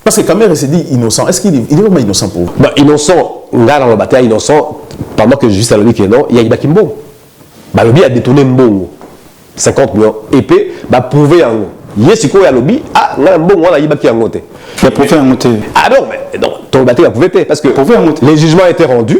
Parce que Kamer s'est dit innocent. Est-ce qu'il est vraiment innocent pour vous? Innocent, on a dans le bataille innocent, pendant que juste à l'objet qui est non, il y a Ibakimbo. L'objet a détourné Mbongo. 50 millions épais, prouver en haut. Yes, il y a lobby, on a un bon, on a Ibaki en côté. Il a prouvé en côté. Ah non, mais non, ton bâti a prouvé parce que les jugements ont été rendus.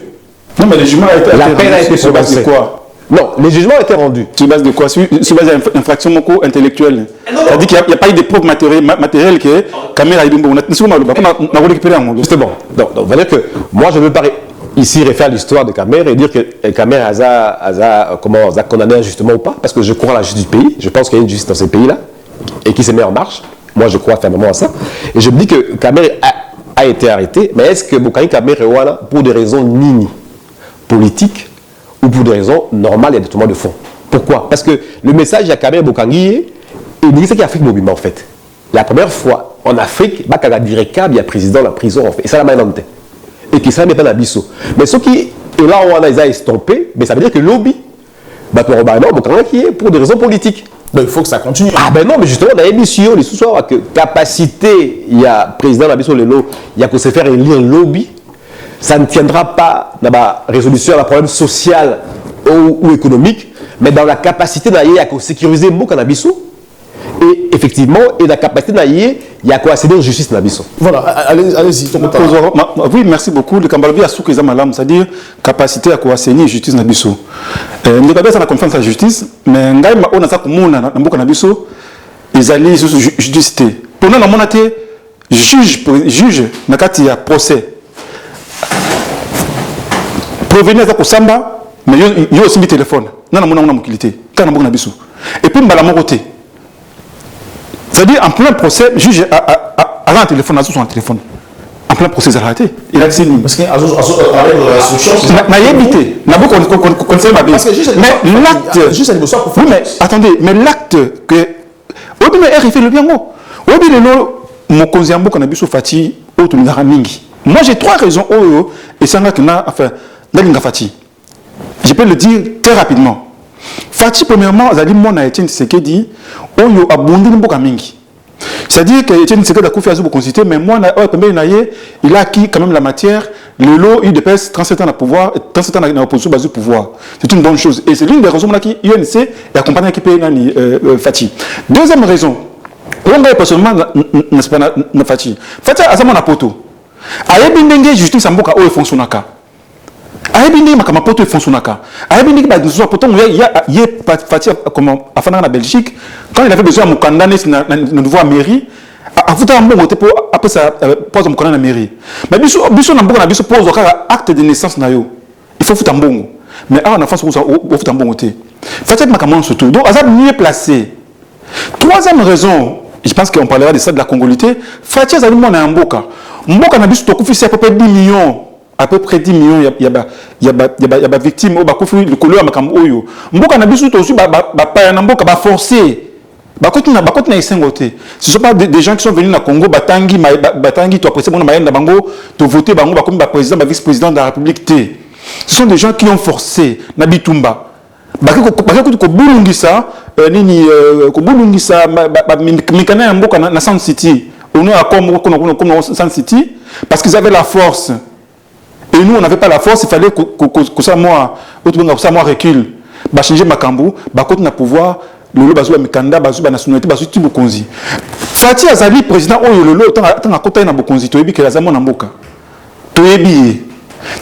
Non, mais les jugements ont été rendus. La peine a été sur base de quoi? Non, les jugements ont été rendus. Sur base de quoi? Sur base d'infraction intellectuelle. C'est-à-dire qu'il n'y a pas eu de preuves matérielles que Kamer a eu bon. On a récupéré un mot. Justement. Donc, on va dire que moi, je veux pas ici refaire l'histoire de Kamer et dire que Kamer a condamné injustement ou pas, parce que je crois à la justice du pays. Je pense qu'il y a une justice dans ces pays-là et qui se met en marche. Moi, je crois fermement à ça. Et je me dis que Kamer a été arrêté, mais est-ce que Boukani Kamer est là pour des raisons nini politiques ou pour des raisons normales, il y a des détournements de fonds? Pourquoi? Parce que le message de Kamer Boukani, il dit que c'est l'Afrique mobile en fait. La première fois en Afrique, il y a un président de la prison en fait. Et ça, la main et qui ne pas dans bisso. Mais ce qui est là où on a estompé, mais ça veut dire que le lobby, pour des raisons politiques. Donc il faut que ça continue. Ah ben non, mais justement, dans l'émission, les sous-soirs, que capacité, il y a président de la bisso, il y a que se faire élire lobby, ça ne tiendra pas dans la résolution à un problème social ou économique, mais dans la capacité d'aller à sécuriser beaucoup dans la bisso. Et effectivement, et la capacité d'aller, il y a quoi accéder aux justice dans la bisso. Voilà, allez-y. Oui, merci beaucoup. Le Cambalabi a souké Zamalam, c'est-à-dire capacité à quoi assainir la justice dans la bisso. Nous avons la confiance en la justice, mais nous avons la confiance dans la bisso, ils allaient sur la justice. Pour nous, nous avons juge, dans le procès. Provenir à Samba, mais il y a aussi des téléphones. Nous avons une mobilité. Et puis, nous avons côté. C'est-à-dire, en plein procès, le juge a un téléphone, sur son téléphone. En plein procès, il a arrêté. Il a dit parce qu'il y a l'instruction. Mais l'acte. Juste à négocier pour faire. Oui, mais attendez, mais l'acte que. Au début, il fait le bien. Au début, mon conziambo qu'on a vu sur Fati, moi, j'ai 3 raisons. Et c'est là que enfin, Fati. Je peux le dire très rapidement. Fati, premièrement, il a dit, moi, Etienne Tshisekedi, Oyo a bondi n'importe mingi. C'est-à-dire que Etienne Tshisekedi a confié à vous consulter, mais moi, il a acquis quand même la matière, le lot, il dépasse 37 ans de pouvoir, 37 ans d'opposition basée au pouvoir. C'est une bonne chose. Et c'est l'une des raisons pour laquelle l'UNC est accompagné qui paye Fati. Deuxième raison, on va personnellement Fati. Fati a zama na poto. Ayebindenge justice en boka o fonctionnaka. Ayebindenge makama poto fonctionnaka. Ayebindenge ba nous pourtant il y a Fati comme afana na Belgique quand il avait besoin de condamner na nouveau mairie a foutu un bon côté pour après ça pose mon condamner na mairie. Mais biso na boka na biso pose acte de naissance na yo. Il faut foutre un bon. Mais en France on foutre un bon côté. Fati makama surtout. Donc azab mieux placé. Troisième raison, je pense qu'on parlera de ça de la congolité. Fati azali mona ya mboka. Mboka na biso to kufi à peu près 10 millions. À peu près 10 millions, il y a des victimes, le couleur makambo oyo. Mboka na biso to aussi ba mboka ba forcé. Ba kotina isengote. Ce sont pas des gens qui sont venus na Congo batangi to apprécier mon mayenda bango to voter bango ba comme ba président ba vice-président de la République T. Ce sont des gens qui ont forcé na bitumba. Ba ko bulungisa nini ko bulungisa mikana ya mboka na Sound City. On a comme Sound City parce qu'ils avaient la force. Et nous, on n'avait pas la force, il fallait que ça moi recule. Bah changer Makambu, bah quand on a pouvoir, le bazou Mikanda, bazou nationalité, bazou tout Bokonzi. Fati Azali président oh le tant à côté na Bokonzi, to ebi que la zamo na mboka. To ebi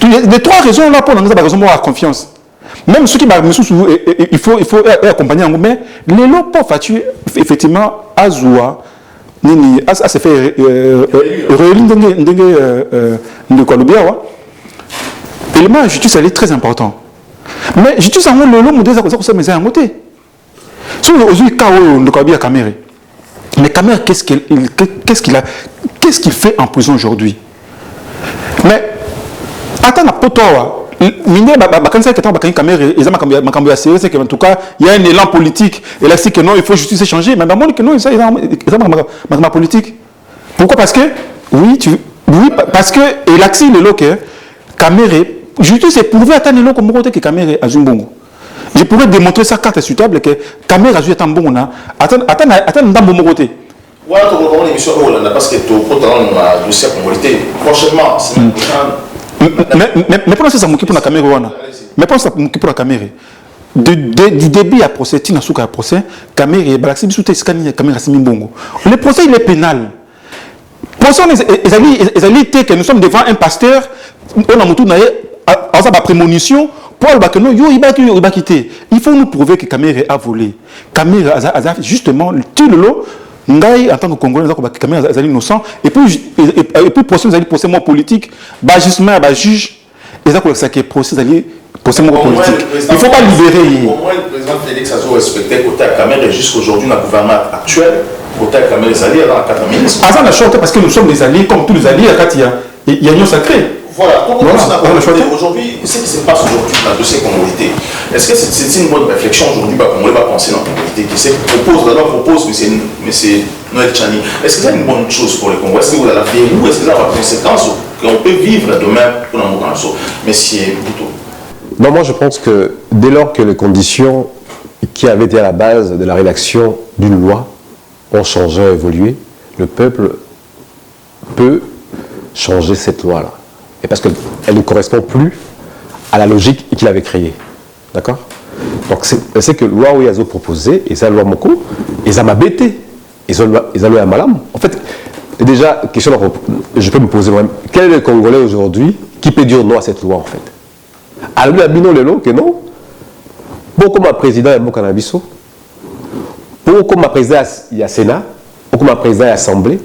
Les trois raisons là pour nous avoir confiance. Même ceux qui il faut accompagner, mais les lots pour faire effectivement Azoua, à se faire l'élément de justice elle est très important. Mais justice en le lot des accords mais à côté. Si vous avez KO de Kabila Kamere, mais Kamere qu'est-ce qu'il fait en prison aujourd'hui? Mais attends la potoa. C'est qu'en tout cas, il y a un élan politique. Et là, c'est que non, il faut justice changer. Mais que non, ça, il ma politique. Pourquoi? Parce que, oui, parce que, et l'axi, le loc, Kamere, justice est prouvé à tant comme côté que Kamere a Zumbongo. Je pourrais démontrer ça carte suitable que Kamere a joué un bon. Attends, bon côté. Voilà, tu reprends l'émission Hollande parce que tu as un dossier communauté. Prochainement, c'est mais pour ça, ça m'occupe pour la caméra. Mais pour ça, ça m'occupe pour la caméra. Du début à procès, tu n'as pas procès, caméra, balaxi bisouté scanner caméra simbongo. Le procès il est pénal. Procès ils allaient que nous sommes devant un pasteur, on a monté à sa prémonition pour le bac non yo il va quitter. Il faut nous prouver que caméra a volé. Caméra a justement tout le lot. Ngai en tant que Congolais, caméra est innocent et puis procès nous allons procès moi politique, bagissement bah juge et ça quoi ça qui est procès moi politique. Il faut pas libérer. Au moins le président Félix a respecté côté caméra jusqu'aujourd'hui dans le gouvernement actuel côté caméra les alliés dans la 4 ministres. Ah ça on a chanté parce que nous sommes des alliés comme tous les alliés quand il y a union sacrée. Voilà, aujourd'hui, ce qui se passe aujourd'hui dans le dossier communauté, est-ce que c'est une bonne réflexion aujourd'hui qu'on va penser dans la communauté qui se propose, la loi propose, mais c'est Noël Chani. Est-ce que c'est une bonne chose pour les Congolais? Est-ce que vous avez la verrou? Est-ce que ça a des conséquences qu'on peut vivre demain pour notre Congolais? Messieurs Bouto. Non, moi je pense que dès lors que les conditions qui avaient été à la base de la rédaction d'une loi ont changé, évolué, le peuple peut changer cette loi-là. Et parce qu'elle ne correspond plus à la logique qu'il avait créée. D'accord? Donc c'est que la loi où ils ont proposé, et ça, la loi Moko, ils ont m'abêté. Ils ont eu un malam. En fait, déjà, question, je peux me poser moi-même, quel est le Congolais aujourd'hui qui peut dire non à cette loi en fait? Alors, il y a le que non. Pour comme président, il y a Mokanabissou. Pour comme président, il y a Sénat. Pour comme président, il y a Assemblée.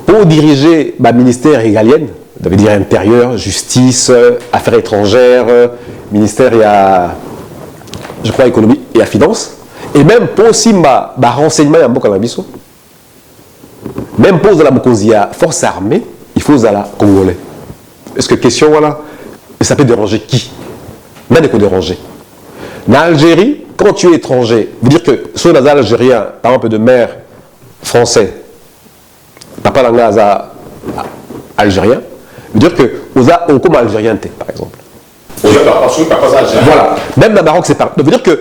Pour diriger le ministère régalien, ça veut dire intérieur, justice, affaires étrangères, ministère, il y a, je crois, économie et la finance. Et même pour aussi renseignement, il y a Mokanabissou. Même pour la Mokozia, force armée, il faut la Congolais. Est-ce que question, voilà, ça peut déranger qui? Même il faut déranger. En Algérie, quand tu es étranger, veut dire que sur les Algériens, par exemple de mère français, papa l'anglais algérien, veut dire que on comme algérien, par exemple. Voilà. Même dans le Maroc, c'est pas. Ça veut dire que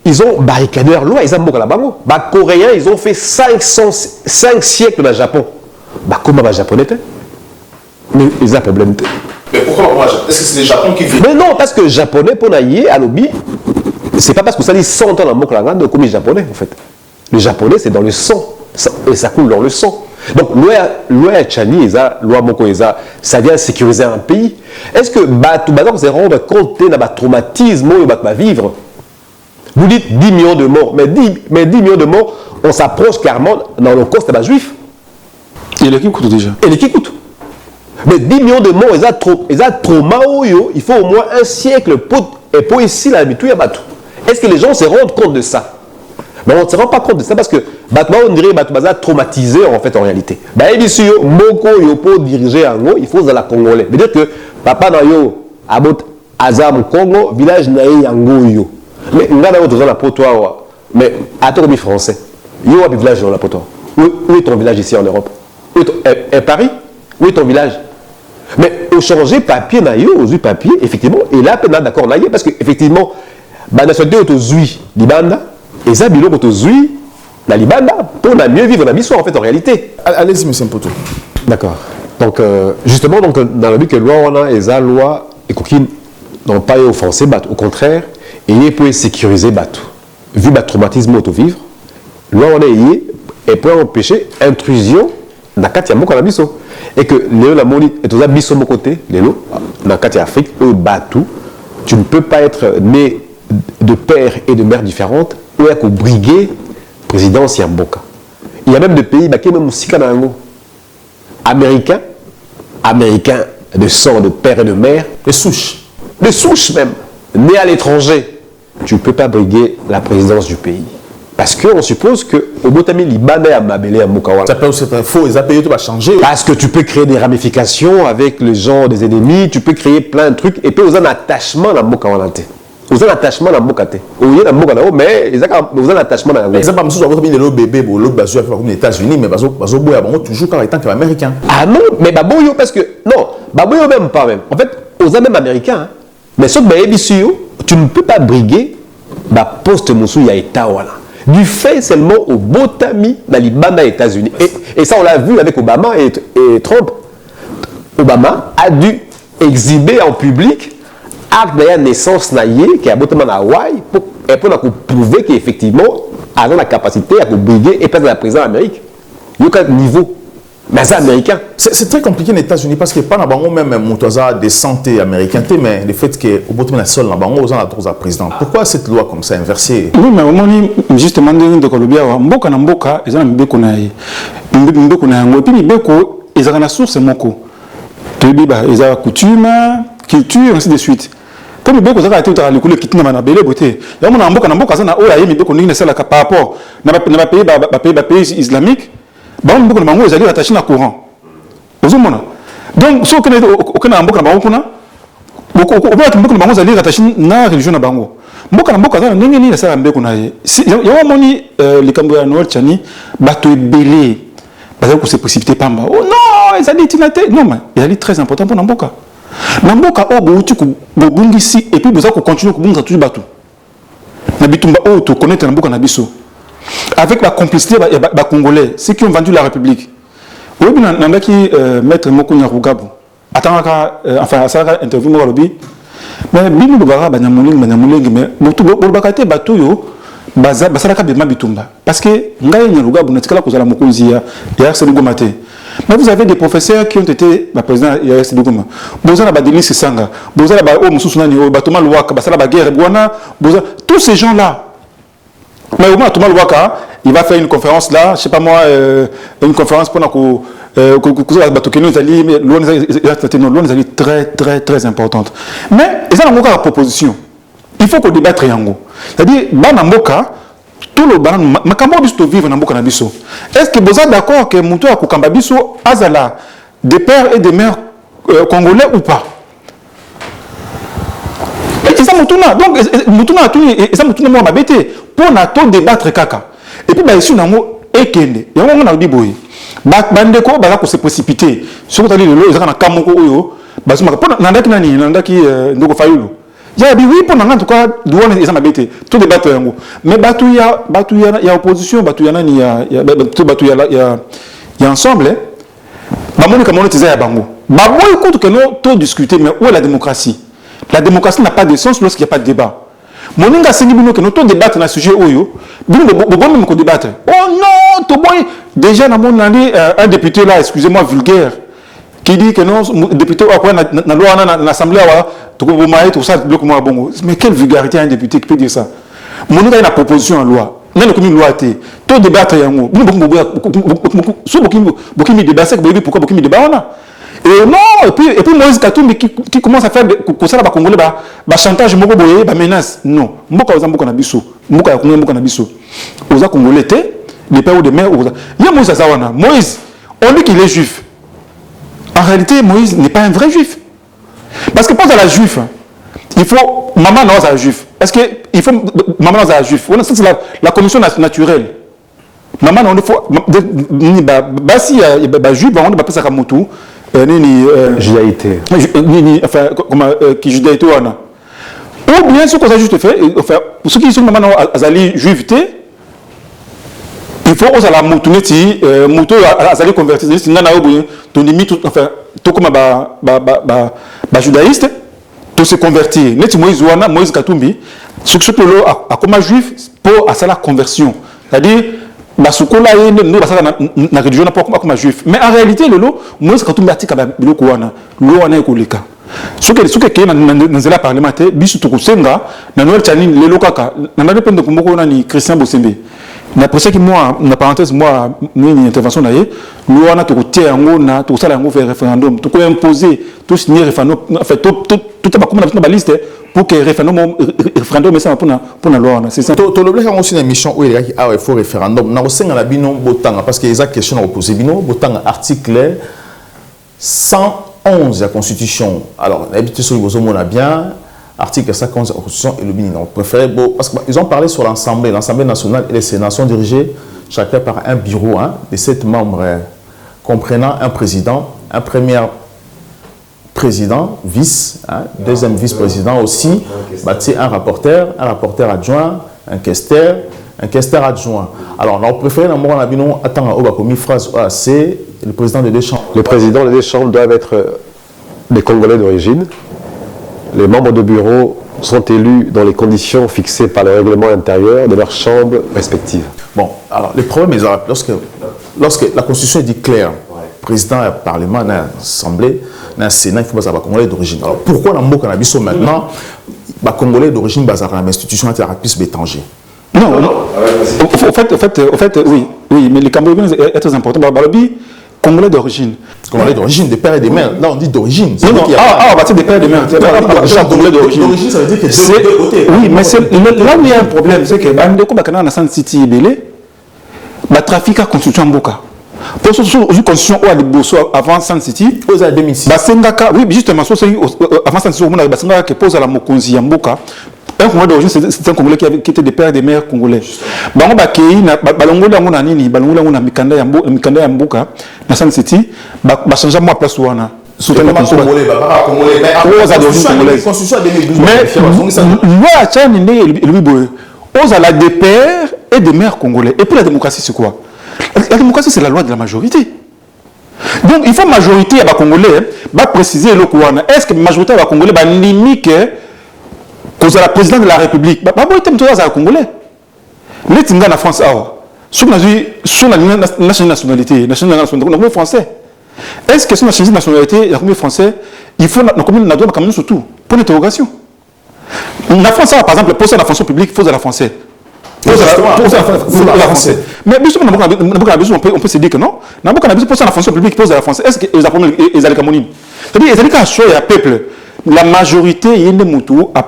ils ont barricadé leur loi, ils ont beaucoup là-bas. Les Coréens, ils ont fait 5 siècles dans le Japon. Comment les Japonais étaient? Mais ils ont un problème. Mais pourquoi? Est-ce que c'est les Japonais qui vivent? Mais non, parce que les Japonais, pour naïe, à l'obi, c'est pas parce que ça dit 100 ans dans le monde comme les Japonais, en fait. Les Japonais, c'est dans le sang. Et ça coule dans le sang. Donc, loi Chani, loi Moko, ça vient sécuriser un pays. Est-ce que tout c'est rendre compte de la traumatisme où il va vivre? Vous dites 10 millions de morts, mais 10 millions de morts, on s'approche clairement dans le coste des juifs. Et l'équipe coûte déjà. Et l'équipe coûte. Mais 10 millions de morts, ils ont trauma, il faut au moins un siècle pour ici la tout. Est-ce que les gens se rendent compte de ça? Mais on ne se rend pas compte de ça parce que on dirait que traumatisé en fait en réalité. Ici, Moko pour diriger en haut, il faut la Congolais. C'est-à-dire que papa na yo abot Azam Congo, village na yango yo. Mais on a dans la potoa. Mais à ton français, yo a village dans la potoa. Où est ton village ici en Europe? Et Paris? Où est ton village? Mais au changer papier na yo, aux papier effectivement, et là peut-être d'accord na parce que effectivement, la nationalité autozui libanda. Et ça, bilo autozui la libanda pour mieux vivre la mission en fait en réalité. Allez-y, monsieur Mpoto. D'accord. Donc justement, donc, dans le but que loi on a et la loi et qui n'ont pas offensé, au contraire, et il peut sécuriser bateau. Vu le traumatisme auto-vivre, loi on a et peut empêcher intrusion dans la carte de la mission. Et que Léo Lamoni est aux abysses mon côté, Léo, dans le cas d'Afrique, eux battent tout. Tu ne peux pas être né de père et de mère différentes ou être briguer présidence Yamboka. Il y a même des pays qui même américains de sang de père et de mère, Les souches. de souche même, nés à l'étranger. Tu ne peux pas briguer la présidence du pays. Parce qu'on suppose qu'au Botami Libanais à Mabélé à Moukawala. Ça peut aussi être faux, les API, tout va changer. Parce que tu peux créer des ramifications avec les gens des ennemis, tu peux créer plein de trucs, et puis vous avez un attachement dans Moukawala. Vous avez un attachement dans Moukate. Vous avez un attachement mais vous avez un attachement dans la Exemple, si vous avez le bébé, l'autre bazou a fait comme les États-Unis, mais bazou boya toujours quand étant américain. Ah non, mais baboyo parce que non, baboyo même pas même. En fait, vous avez même américain, hein. Mais sauf que tu ne peux pas briguer ba poste moussou ya état voilà. Du fait seulement au Botami dans les Bana États-Unis. Et ça, on l'a vu avec Obama et Trump. Obama a dû exhiber en public acte de la naissance naïe qui est à Botama à Hawaï pour prouver qu'effectivement, il a la capacité à briguer et passer la présidence en Amérique. Il y a un niveau. Mais c'est américain. C'est très compliqué aux États-Unis parce que pas dans le même motoza de santé américaine, mais le fait que au bout de la seule dans le aux la président. Pourquoi cette loi comme ça inversée? Oui, mais au moins justement de Colombia, mboka na mboka, ils ont mbeko na mbeko na ngo puis mbeko ils ont la source moko. Tu dis bah ils ont coutume, culture ainsi de suite. Comme mbeko ça a été à l'école qui na belé beauté. Ya mona mboka na mboka ça na o ya mbeko ni na sala par rapport na pays islamique. Bah on beaucoup de mango ils allaient attacher na courant. Vous voyez donc ce que aucun amboka na bango na beaucoup de mango ils allaient attacher na religion na bango. Mboka na mboka za ndenge ni na sala mbeko na ye. Ya moni les Cambodgiens Noël Chani bato belé parce que c'est précipité pamba. Oh non, ils allaient tinate. Non mais il est très important pour mboka. Na mboka o bo tu ko bongisi et puis vous allez continuer ko bonga toujours bato. Na bitumba o to connaître na mboka na biso. Avec la complicité des Congolais, ceux qui ont vendu la République. Oui, il y a qui maître Moko Nyarugabu. Attends, enfin, ça va interview moi lobby. Mais bien nous verra banyamuling mais mutu bolbakate batuyo basalaka bema bitumba parce que ngai Nyarugabu netikala kozala mokonzi ya RCD Goma te. Mais vous avez des professeurs qui ont été la président ya RCD Goma. Bozana Badeli Sanga, bozana ba o mususu nani o batoma luaka basala ba guerre bwana, tous ces gens là. Mais au moins, Thomas Louaka, il va faire une conférence là, je sais pas moi, une conférence pour nous très très très importante. Mais ils ont encore la proposition. Il faut qu'on débatte Yango. C'est-à-dire, Banamboka, tout le ban, Makambo biso vivre Namboka Nabiso. Est-ce que vous êtes d'accord que Moutou Akukamba biso azala des pères et des mères congolais ou pas? Et ça Moutouna, donc Moutouna tout et ça Moutouna moi m'abêté pour na to débattre kaka. Et puis bah ici nango ekende. Et on a dit boy. Bandeko ba ko se précipiter. Ce que tu as dit le ils na kamoko oyo, ba suma pour nandaki nani nandaki ndoko fayulu. Ya bi oui pour nanga en tout cas douane ils m'abêté. Tout débattre yango. Mais batu ya opposition, batu ya nani ya batu ya ensemble. Ba moni comme on était ya bango. Ba boy écoute que nous tout discuter mais où est la démocratie? La démocratie n'a pas de sens lorsqu'il n'y a pas de débat. Moninga Sengibino que nous tous débattre sur le sujet oyo, bon même qu'on débattre. Oh non, tout boy déjà dans mon année un député là, excusez-moi vulgaire, qui dit que non député après na loi na l'assemblée wa tout tout ça bloc moi bongo. Mais quelle vulgarité un député qui peut dire ça? Moninga a une proposition en loi. Même comme une loi té, tout débattre yango. Beaucoup mi débat c'est pourquoi beaucoup mi débat on a. Et non, et puis Moïse Katumbi qui commence à faire ça là Congolais ba chantage moko boye ba menace. Non, mboka ozamboka na biso. Mboka ya Congo mboka na biso. Oza Congolais té, les pères ou des mères oza. Ya Moïse Azawana. Moïse, on dit qu'il est juif. En réalité, Moïse n'est pas un vrai juif. Parce que pour la juif, il faut maman non à juif. Est-ce que il faut maman non à juif. On a c'est la commission naturelle. Maman non il faut ba si ba juif on va pas ça comme tout. Judaïté. Enfin, comme qui judaïté ou ana. Ou bien ce qu'on a juste fait, enfin, ceux qui sont maintenant azali juifité, il faut aux ala moutouneti, moutou azali convertir, c'est nana ou bien, ton limite, enfin, tout comme ba judaïste, tout se convertir. Net Moïse ouana, Moïse Katumbi, ce que l'eau a comme juif pour à la conversion, c'est-à-dire basukola yende ndo basaka na religion na pas comme juif. Mais en réalité lelo moi c'est quand on article ba biloko wana lo wana ekoleka. Soke ke na nzela parlementaire bisu to kusenga na Noël Tchani lelo kaka na na dépend de komoko na ni Christian Bosembe. Na pensé que moi na parenthèse moi une intervention na ye lo wana to kotia yango na to sala yango faire référendum to ko imposer to signer référendum en fait tout ba comme na liste pour que référendum mais ça pour na loi c'est ça to le blé aussi une émission où il y a il faut référendum na osenga la bino botanga parce que les questions à poser bino botanga article 111 de la Constitution. Alors, l'habitude sur le on a bien, article 111 de la Constitution et le BIN. On préférait, parce qu'ils ont parlé sur l'Assemblée. L'Assemblée nationale et les Sénats sont dirigés chacun par un bureau de 7 membres, comprenant un président, un premier président, vice, deuxième vice-président aussi, un rapporteur adjoint, un questeur adjoint. Alors, on préfère, on a bien attendre au bas comme une phrase, c'est le président des deux chambres. Les présidents des deux chambres doivent être des Congolais d'origine. Les membres de bureau sont élus dans les conditions fixées par le règlement intérieur de leurs chambres respectives. Bon, alors le problème est lorsque la Constitution dit clair, président du Parlement, l'Assemblée, le Sénat, il faut que les Congolais d'origine. Alors pourquoi dans le Cannabis maintenant, les Congolais d'origine basent sur l'institution interactrice étrangère? Non, au fait, oui, mais les Camerounais est très important. Congolais d'origine. Congolais d'origine, des pères et des mères. Là, on dit d'origine. Non, des pères et des mères. Congolais d'origine. D'origine, ça veut dire que c'est de côté. Oui, mais là où il y a un problème, c'est que Bandeko Bakana na San City Belé, le trafic a constitué en Boka. Pour ce constitution où a des bourseaux avant San City, aux années 2006. Oui, justement, avant San City, on a Basengaka qui pose à la Mokonzi en Boka. Un Congolais d'origine, c'est un Congolais qui était des pères et des mères congolais. Bango bakei na balongoli yango na nini, balongoli yango na mikanda ya mboka na San City, ba changer moi place wana. Soutenir Congolais, constitution 2012. Mais loi tchani ndé lui boye. Aux à la des pères et des mères congolais. Et puis la démocratie c'est quoi? La démocratie c'est la loi de la majorité. Donc il faut majorité à ba congolais, ba préciser le wana. Est-ce que majorité à ba congolais ba limite cause la président de la République, bah bon, il y a Congolais. Les Tinga en France, sur la nationalité, nationalité français. Est-ce que sur la nationalité, la français, il faut la commune n'a quand même surtout pour l'interrogation. La France, par exemple, pour la fonction publique, il faut la français. Pour la français. Mais bien sûr, on peut se dire que non. Pour la fonction publique, il faut la français. Est-ce que les Japonais, ils allaient comme c'est-à-dire, ils allaient quand choisir un peuple. La majorité il y a des moutons à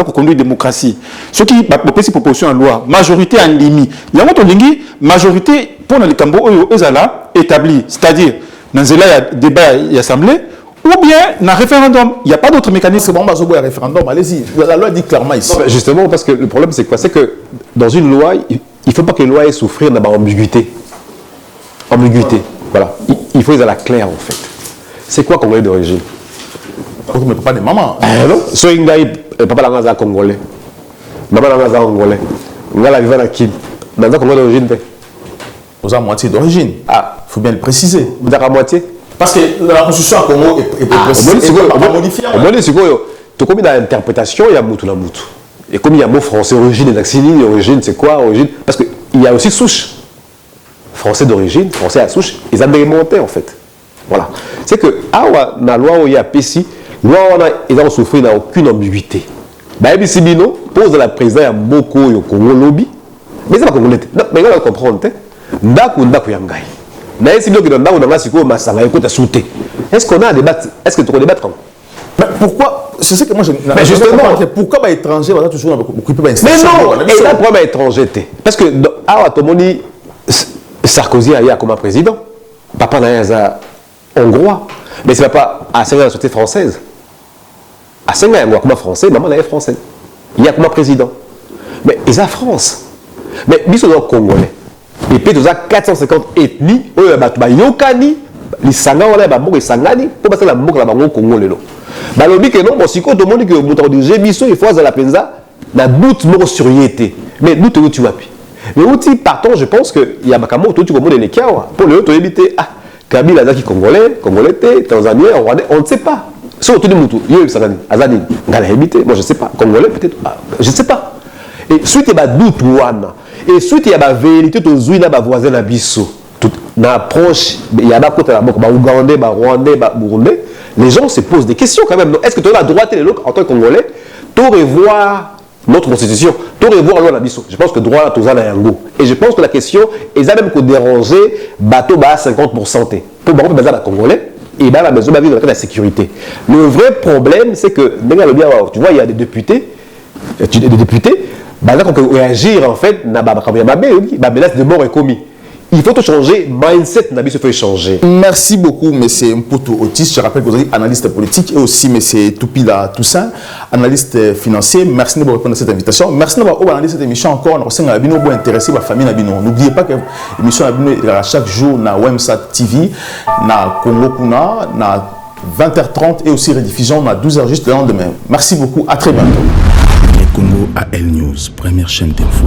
conduire la démocratie. Ce qui est une proposition en loi, majorité en limite. Il y a une majorité pour les Cambo établie, c'est-à-dire dans le débat et l'Assemblée, ou bien dans le référendum. Il n'y a pas d'autre mécanisme. Bon, un référendum, allez-y. La loi dit clairement ici. Non, justement, parce que le problème c'est quoi? C'est que dans une loi, il ne faut pas que la loi ait souffrir d'ambiguïté. Ambiguïté. Voilà. Il faut être à la claire en fait. C'est quoi Congolais d'origine? Mais pas des mamans. Non. So ingai papa langa congolais. Maman langa congolais. Ngala vivant à Kin. Dans un Congolais d'origine. Vous avez moitié d'origine. Ah, il faut bien le préciser. Vous avez moitié. Parce que la constitution à Congo est précisée. On modifie. On modifie. Tu comme dans l'interprétation, il y a moutou la moutou. Et comme il y a mot français origine et d'axini, origine c'est quoi origine? Parce qu'il y a aussi souche. Français d'origine, français à souche, ils ont démonté en fait. Voilà. C'est que la loi où il y a PC. Ils ont souffert n'a aucune ambiguïté. Baïbi Sibino pose la présidence à beaucoup au Congo lobby. Mais c'est pas congolais. Mais on va comprendre. Ndaku yangai. Naïs Sibino qui donne ndaku nanga siko masanga écoute à sauter. Est-ce qu'on a un débat? Est-ce que tu peux débattre? Mais pourquoi? C'est ce que moi je. Mais justement, pourquoi les étrangers vont toujours occuper mais non. Et là pourquoi les étrangers? Parce que tout le monde Sarkozy a comme président. Papa n'a hongrois. Mais c'est pas à la société française. À Senga, il y a comme français, maman est français. Il y a comme président. Mais ils sont France. Mais ils sont congolais. Et puis ils ont 450 ethnies. Ils ont yokani, les sanga wala ba moko sangani pour passer la moko la bango congolais lo. Ba lobi que non, bon siko to moni que moto de Gébiso il faut la penza na doute moko sur yété. Mais doute où tu vas puis. Mais outil partant, je pense que il y a makamo to tu comme les kiawa pour le to éviter Kabila Zaki congolais, tanzanien, rwandais, on ne sait pas. Sur tout le monde, il y a eu Azani, Ngala habité, moi je ne sais pas, congolais peut-être, je ne sais pas. Et suite il y a doute ouana et suite il y a la vérité to zui na ba voisin na biso na approche il y a ba côté la ba Ougandais ba Rwandais ba Burundais les gens se posent des questions quand même. Est-ce que tu as la droite et l'autre en tant que Congolais de revoir notre constitution, de revoir la loi Nabiso? Je pense que droit à tous à Yango. Et je pense que la question est même que déranger bateau à 50%. Pour beaucoup de Congolais et la maison va vivre dans la sécurité. Le vrai problème, c'est que tu vois, il y a des députés, quand on réagir en fait, la menace de mort est commise. Il faut tout changer, mindset n'a pas fait changer. Merci beaucoup, M. Mpoto Otis. Je rappelle que vous êtes analyste politique et aussi M. Toupila Toussaint, analyste financier. Merci de répondre à cette invitation. Merci d'avoir analysé cette émission encore. Nous sommes intéressés par la famille. N'oubliez pas que l'émission est chaque jour na Wemsat TV, na Congo Kuna, na 20h30 et aussi rediffusion na 12h juste le lendemain. Merci beaucoup. À très bientôt. Les Congo AL News, première chaîne d'info.